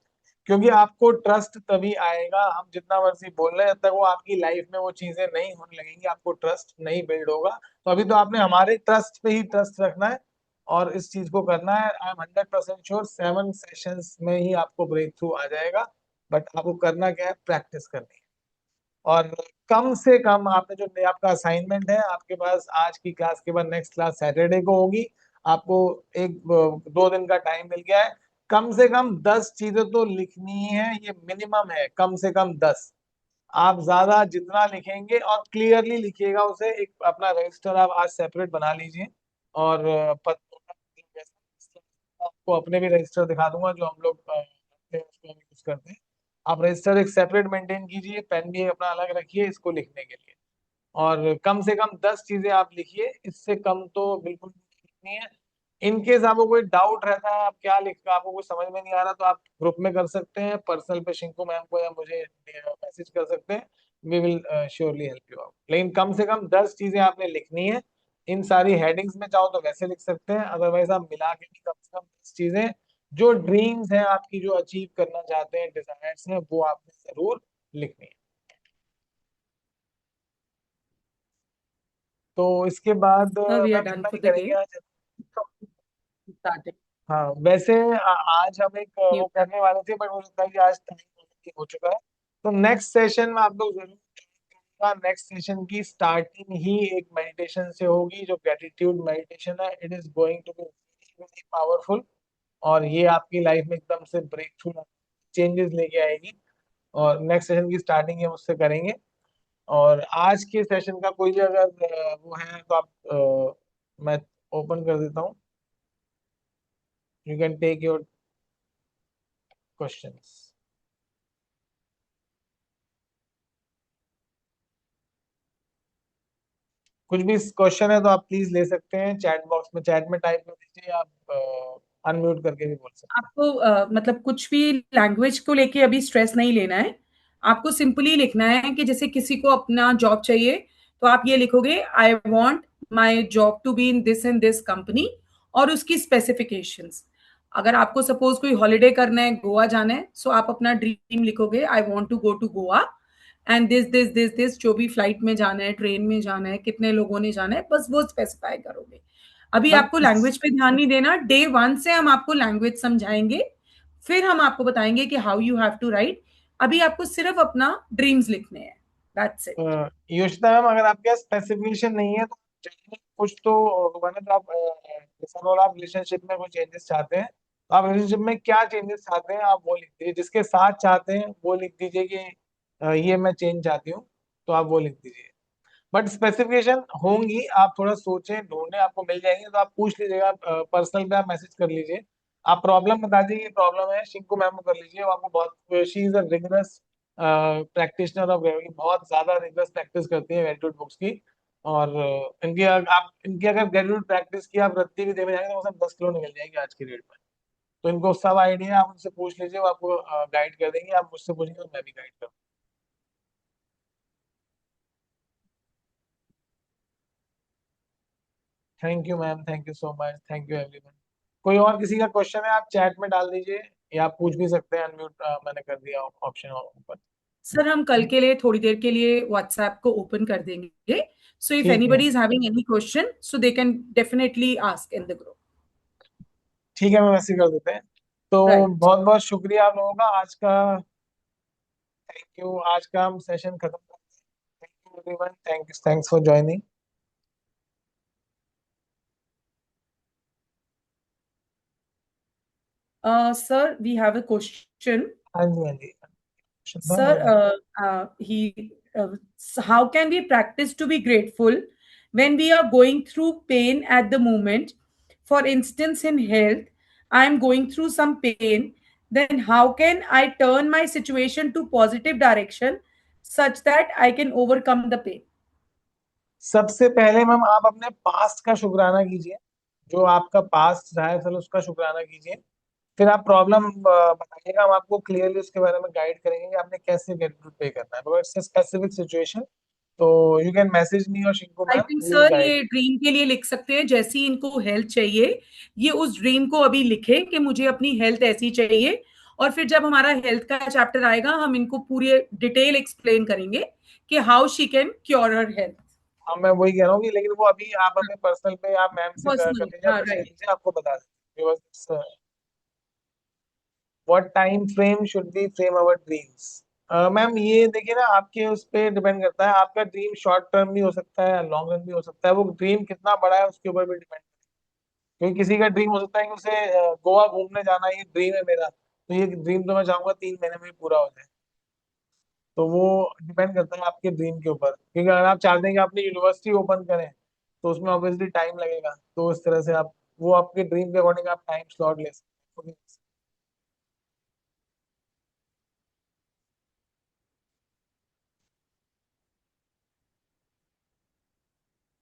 क्योंकि आपको ट्रस्ट तभी आएगा, हम जितना मर्जी बोल रहे हैं, जब तक वो आपकी लाइफ में वो चीजें नहीं होने लगेंगी आपको ट्रस्ट नहीं बिल्ड होगा। तो अभी तो आपने हमारे ट्रस्ट पे ही ट्रस्ट रखना है और इस चीज को करना है। आई एम 100% श्योर 7 सेशंस में ही आपको ब्रेक थ्रू आ जाएगा। बट आपको करना क्या है, प्रैक्टिस करनी है। और कम से कम आपने जो आपका असाइनमेंट है आपके पास, आज की क्लास के बाद नेक्स्ट क्लास सैटरडे को होगी। आपको एक 2 दिन का टाइम मिल गया है। कम से कम 10 चीजें तो लिखनी ही है, ये मिनिमम है, कम से कम 10। आप ज्यादा जितना लिखेंगे और क्लियरली लिखिएगा उसे, एक अपना रजिस्टर आप आज सेपरेट बना लीजिए। और आपको अपने भी रजिस्टर दिखा दूंगा जो हम लोग उसको यूज करते हैं। आप रजिस्टर एक सेपरेट मेंटेन कीजिए, पेन भी अपना अलग रखिए इसको लिखने के लिए। और कम से कम 10 चीजें आप लिखिए, इससे कम तो बिल्कुल भी लिखनी है। इनकेस आपको कोई डाउट रहता है आप क्या लिखा, आपको कुछ समझ में नहीं आ रहा, तो आप ग्रुप में कर सकते हैं, पर्सनल पे शिंकू मैम को या मुझे मैसेज कर सकते हैं। We will surely help you out. लेकिन कम से कम 10 चीजें आपने लिखनी है। इन सारी हेडिंग्स में चाहो तो वैसे लिख सकते हैं, अदरवाइज आप मिला के भी कम से कम 10 चीजें जो ड्रीम्स हैं आपकी, जो अचीव करना चाहते हैं, डिजायर्स हैं, वो आपने जरूर लिखनी है। तो इसके बाद वी आर मैम डन इतना ही फॉर द डे। करेंगे आज। स्टार्टिंग। हाँ वैसे आज हम एक वो करने वाले थे, बट मुझे लगता है कि आज टाइम हो चुका है। तो नेक्स्ट सेशन में आप लोग जरूर करिएगा। नेक्स्ट सेशन की स्टार्टिंग ही एक मेडिटेशन से होगी, जो ग्रेटिट्यूड मेडिटेशन है। It is going to be very powerful, और ये आपकी लाइफ में एकदम से ब्रेक थ्रू चेंजेस लेके आएगी। और नेक्स्ट सेशन की स्टार्टिंग हम उससे करेंगे। और आज के सेशन का कोई भी अगर वो है तो आप मैं ओपन कर देता हूँ। You can take your questions. कुछ भी क्वेश्चन है तो आप प्लीज ले सकते हैं, चैट बॉक्स में चैट में टाइप कर दीजिए, आप अनम्यूट करके भी बोल सकते आपको मतलब कुछ भी लैंग्वेज को लेके अभी स्ट्रेस नहीं लेना है। आपको सिंपली लिखना है कि जैसे किसी को अपना जॉब चाहिए, तो आप ये लिखोगे I want my job to be in this and this company, और उसकी स्पेसिफिकेशंस। अगर आपको सपोज कोई हॉलिडे करना है, गोवा जाना है, सो आप अपना ड्रीम लिखोगे I want to go to Goa and this जो भी फ्लाइट में जाना है, ट्रेन में जाना है, कितने लोगों ने जाना है, बस वो स्पेसिफाई करोगे। अभी हैं। मैम आपको इस लैंग्वेज पे ध्यान नहीं देना, डे वन से हम आपको लैंग्वेज समझाएंगे, फिर हम आपको बताएंगे कि how you have to write. अभी आपको सिर्फ अपना ड्रीम्स लिखने हैं, दैट्स इट। योशिता मैम, अगर आपके पास स्पेसिफिकेशन नहीं है तो चाहिए कुछ तो होगा ना। तो आप जैसा बोला, आप रिलेशनशिप में कोई चेंजेस चाहते हैं, तो आप रिलेशनशिप में क्या चेंजेस चाहते हैं आप वो लिख दीजिए। जिसके साथ चाहते हैं वो लिख दीजिए कि ये मैं चेंज चाहती हूँ, तो आप वो लिख दीजिए। बट स्पेसिफिकेशन होंगी, आप थोड़ा सोचें, ढूंढें, आपको मिल जाएंगे तो आप पूछ लीजिएगा, पर्सनल पे आप मैसेज कर लीजिए। आप प्रॉब्लम बता दीजिए, प्रॉब्लम है शिंकू मैम को कर लीजिए, वो आपको बहुत, she is a rigorous practitioner of gravity, बहुत ज्यादा रिगरस प्रैक्टिस करती है ग्रेटिट्यूड बुक्स की। और इनकी अगर ग्रेटिट्यूड प्रैक्टिस की आप रत्ती भी देने जाएंगे तो सब 10 किलो निकल जाएंगे आज की डेट में। तो इनको सब आइडिया, आप उनसे पूछ लीजिए, वो आपको गाइड कर देंगे। आप मुझसे पूछेंगे तो मैं भी गाइड करूँ। Thank you ma'am, thank you so much, thank you everyone. कोई और किसी का क्वेश्चन है आप चैट में डाल दीजिए, या आप पूछ भी सकते हैं अनम्यूट, मैंने कर दिया ऑप्शन ऊपर। सर हम कल के लिए थोड़ी देर के लिए व्हाट्सएप को ओपन कर देंगे, सो इफ ठीक है, anybody is having any question so they can definitely ask in the group. ठीक है, मैं वैसे ही कर देते हैं। तो राइट। बहुत बहुत शुक्रिया आप लोगों का आज का। थैंक यू, आज का हम सेशन खत्म करते हैं। Thank you everyone, thanks for joining. Sir we have a question. हाँ जी, हाँ जी, शुद्धा Sir, हाँ। how can we practice to be grateful when we are going through pain at the moment? For instance, in health, I am going through some pain. Then, how can I turn my situation to positive direction such that I can overcome the pain? सबसे पहले मैम आप अपने पास्ट का शुक्राना कीजिए, जो आपका पास्ट रहा है चलो उसका शुक्राना कीजिए। फिर आप प्रॉब्लम बताइएगा, हम आपको क्लियरली उसके बारे में गाइड करेंगे कि आपने कैसे ग्रेटिट्यूड पे करना है, बिकॉज इट्स स्पेसिफिक सिचुएशन। तो यू कैन मैसेज मी और Shinku I ma'am, think we will sir guide ये यू। ड्रीम के लिए लिख सकते हैं, जैसी इनको हेल्थ चाहिए, ये उस ड्रीम को अभी लिखे कि मुझे अपनी हेल्थ ऐसी चाहिए। और फिर जब हमारा हेल्थ का चैप्टर आएगा, हम इनको पूरी डिटेल एक्सप्लेन करेंगे कि how she can cure her health. हाँ मैं वही कह रहा हूँ कि लेकिन वो अभी आप अपने पर्सनल पे आप मैम से कर पर्सनल, लीजिए, हाँ पूछ राइट। लीजिए, आपको बता देंगे। What time frame should be frame our dreams. Ma'am ये देखिए ना, आपके उस पे डिपेंड करता है। आपका ड्रीम शॉर्ट टर्म भी हो सकता है, लॉन्ग रन भी हो सकता है। वो ड्रीम कितना बड़ा है उसके ऊपर भी डिपेंड। क्योंकि किसी का ड्रीम हो सकता है कि उसे गोवा घूमने जाना, ये ड्रीम है मेरा, तो ये ड्रीम तो मैं चाहूंगा 3 महीने में ही पूरा हो जाए। तो वो डिपेंड करता है आपके ड्रीम के ऊपर, क्योंकि अगर आप चाहते हैं कि अपनी यूनिवर्सिटी ओपन करें तो उसमें ऑब्वियसली टाइम लगेगा। तो उस तरह से आप वो आपके ड्रीम के अकॉर्डिंग आप टाइम स्लॉट ले सकते हैं।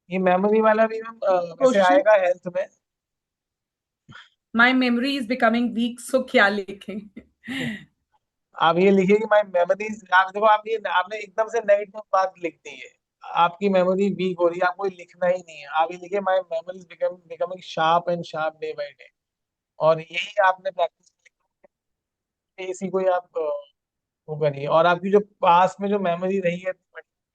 ये मेमोरी वाला भी मैम वैसे क्वेश्चन, आएगा हेल्थ में। My memory is becoming weak, so क्या लिखें? आप ये लिखिए कि माई मेमोरीज, आप देखो आप ये आपने एकदम से नेगेटिव बात लिख दी है। आपकी मेमोरी वीक हो रही है, आपको ये लिखना ही नहीं है। आप ये लिखिए माई memories becoming sharp and sharp day by day. और यही आपने प्रैक्टिस, इसी को ही आप वो करिए। और आपकी जो पास में जो मेमोरी रही है,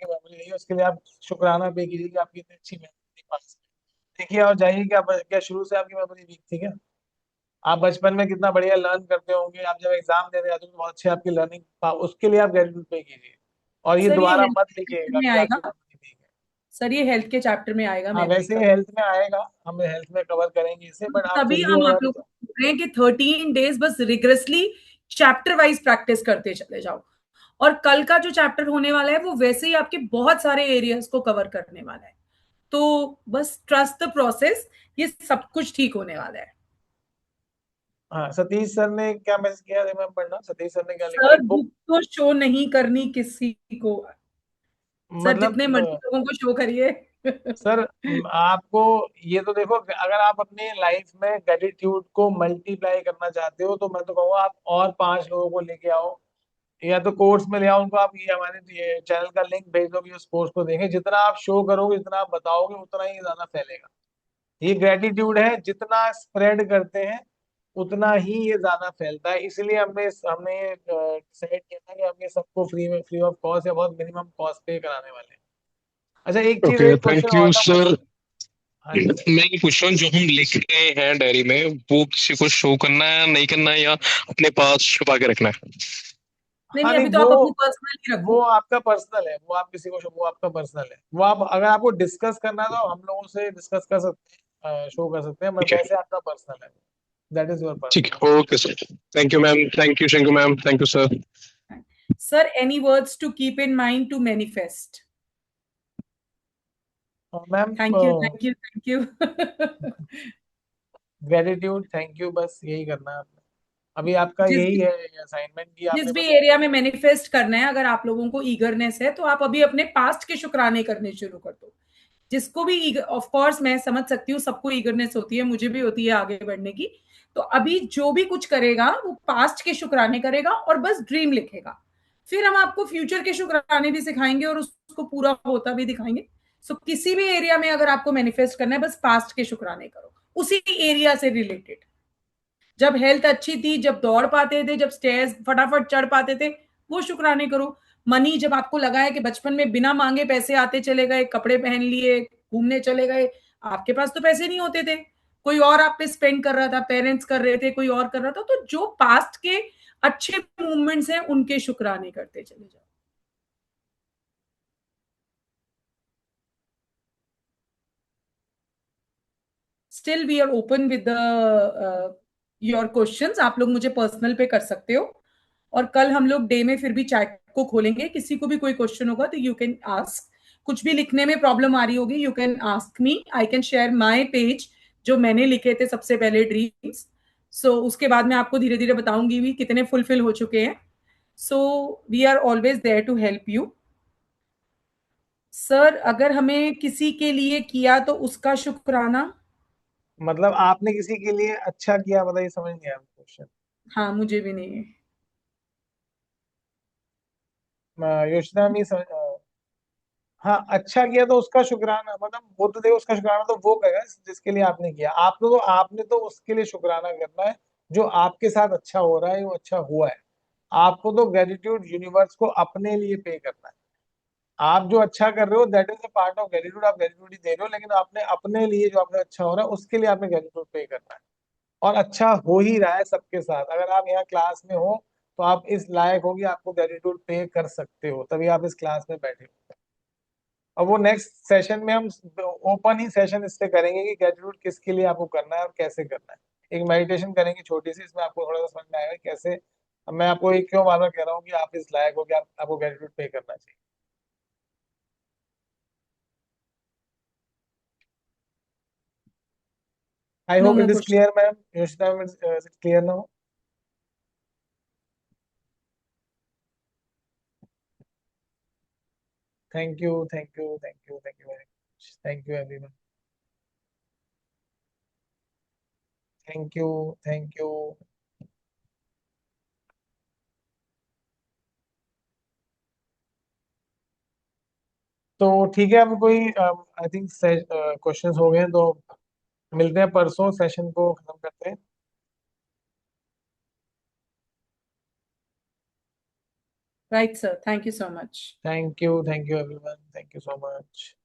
मेमोरी रही है, उसके लिए आप शुक्राना पे कीजिए कि आपकी इतनी अच्छी मेमोरी पास में। देखिए और जाइए कि आप क्या शुरू से आपकी मेमोरी वीक थी क्या? आप बचपन में कितना बढ़िया लर्न करते होंगे, आप जब एग्जाम देने जाते हो तो बहुत अच्छी आपकी लर्निंग, उसके लिए आप ग्रेजुएट पे कीजिए। और ये सर ये दोबारा हेल्थ मत के चैप्टर लिखिएगा में कि आएगा। आपकी मेमोरी वीक है। सर ये हेल्थ के चैप्टर में आएगा, हाँ मेमोरी वैसे का भी। हेल्थ में आएगा, हम हेल्थ में कवर करेंगे इसे, बट आप फिर तभी भी हम अगर आप लोगों को बोल रहे हैं कि 13 डेज बस रिग्रेसली चैप्टर वाइज प्रैक्टिस करते चले जाओ। और कल का जो चैप्टर होने वाला है वो वैसे ही आपके बहुत सारे एरियाज को कवर करने वाला है। तो बस ट्रस्ट द प्रोसेस, ये सब कुछ ठीक होने वाला है। हाँ सतीश सर ने क्या मैसेज किया है मैम, पढ़ना सतीश सर ने क्या लिखा है, सर एक बुक। बुक तो शो नहीं करनी किसी को। सर मतलब जितने मर्जी लोगों को शो करिए। सर आपको ये तो देखो, अगर आप अपनी लाइफ में ग्रेटिट्यूड को मल्टीप्लाई करना चाहते हो तो मैं तो कहूँगा आप और 5 लोगों को लेके आओ, या तो कोर्स में ले आओ उनको। आप ये हमारे ये चैनल का लिंक भेज दो कि उस कोर्स को देखें। जितना आप शो करोगे, जितना आप बताओगे, उतना ही ज्यादा फैलेगा। ये ग्रेटिट्यूड है, जितना स्प्रेड करते हैं उतना ही ये ज्यादा फैलता है। इसलिए हमने हमने डिसाइड किया था कि हम ये सबको फ्री ऑफ कॉस्ट या बहुत मिनिमम कॉस्ट पे कराने वाले हैं। अच्छा एक चीज, ओके, एक क्वेश्चन थैंक और यू था मुझे। सर। हाँ जी सर। मैं ये पूछ रहा हूँ, जो हम लिख रहे हैं डायरी में, वो किसी को शो करना है नहीं करना है, या अपने पास छुपा के रखना है? नहीं हाँ नहीं, नहीं, अभी तो आप अपनी पर्सनल ही वो रखो। आपका पर्सनल है, वो आप किसी को वो आपका पर्सनल है। वो आप अगर आपको डिस्कस करना है तो हम लोगों से डिस्कस कर सकते हैं, शो कर सकते हैं, ठीक बट है। वैसे आपका पर्सनल है। दैट इज योर ठीक पर्सनल। है, okay sir. Thank you ma'am, thank you Shanku ma'am, thank you sir. Sir any words to keep in mind to manifest? Ma'am thank you, thank you, thank you. Gratitude, thank you, बस यही करना है आपने। अभी आपका जिस यही भी है असाइनमेंट की जिस आपने भी बस। एरिया में मैनिफेस्ट करना है, अगर आप लोगों को ईगरनेस है तो आप अभी अपने पास्ट के शुक्राने करने शुरू कर दो। जिसको भी, ऑफ कोर्स मैं समझ सकती हूँ, सबको ईगरनेस होती है, मुझे भी होती है आगे बढ़ने की। तो अभी जो भी कुछ करेगा वो पास्ट के शुक्राने करेगा और बस ड्रीम लिखेगा। फिर हम आपको फ्यूचर के शुक्राने भी सिखाएंगे और उसको पूरा होता भी दिखाएंगे। सो किसी भी एरिया में अगर आपको मैनिफेस्ट करना है, बस पास्ट के शुक्राने करो उसी एरिया से रिलेटेड। जब हेल्थ अच्छी थी, जब दौड़ पाते थे, जब स्टेयर्स फटाफट चढ़ पाते थे, वो शुक्राने करो। मनी, जब आपको लगा है कि बचपन में बिना मांगे पैसे आते चले गए, कपड़े पहन लिए, घूमने चले गए, आपके पास तो पैसे नहीं होते थे, कोई और आप पे स्पेंड कर रहा था, पेरेंट्स कर रहे थे, कोई और कर रहा था, तो जो पास्ट के अच्छे मूवमेंट्स हैं उनके शुक्राने करते चले जाओ। Still we are open with your questions, आप लोग मुझे पर्सनल पे कर सकते हो। और कल हम लोग डे में फिर भी चैट को खोलेंगे, किसी को भी कोई क्वेश्चन होगा तो यू कैन आस्क। कुछ भी लिखने में प्रॉब्लम आ रही होगी, you can ask me, I can share my page जो मैंने लिखे थे सबसे पहले, ड्रीम्स। सो उसके बाद मैं आपको धीरे धीरे बताऊंगी भी कितने फुलफिल हो चुके हैं। So we are always there to help you. Sir अगर हमें किसी के लिए किया तो उसका शुक्राना। मतलब आपने किसी के लिए अच्छा किया, बताइए, समझ नहीं आया क्वेश्चन। हाँ, मुझे भी नहीं है। योशिता नहीं समझ। हाँ अच्छा किया तो उसका शुक्राना, मतलब वो तो देखो, उसका शुक्राना तो वो करेगा जिसके लिए आपने किया। आपने तो उसके लिए शुक्राना करना है जो आपके साथ अच्छा हो रहा है, वो अच्छा हुआ है। आपको तो ग्रेटिट्यूड यूनिवर्स को अपने लिए पे करना है। आप जो अच्छा कर रहे हो that is a part of gratitude, आप ग्रेटिट्यूड ही दे रहे हो, लेकिन आपने अपने लिए जो आपने अच्छा हो रहा है उसके लिए आपने ग्रेटिट्यूड पे करना है। और अच्छा हो ही रहा है सबके साथ। अगर आप यहाँ क्लास में हो तो आप इस लायक हो कि आपको ग्रेटिट्यूड पे कर सकते हो, तभी आप इस क्लास में बैठे हो। और वो नेक्स्ट सेशन में हम ओपन ही सेशन इस पे करेंगे कि ग्रेटिट्यूड किसके लिए आपको करना है और कैसे करना है। एक मेडिटेशन करेंगे छोटी सी, इसमें आपको थोड़ा सा समझ में आएगा कैसे। अब मैं आपको एक क्यों बार बार कह रहा हूँ कि आप इस लायक हो कि आपको ग्रेटिट्यूड पे करना चाहिए। I know hope more it is question. Clear ma'am, Yoshita ma'am, clear ना हो? Thank you, thank you, thank you, thank you very much. Thank you everyone. Thank you. Thank you. तो ठीक है, अब कोई आई थिंक क्वेश्चंस हो गए हैं, तो मिलते हैं परसों, सेशन को खत्म करते हैं। Right, sir. Thank you so much. Thank you everyone, thank you so much.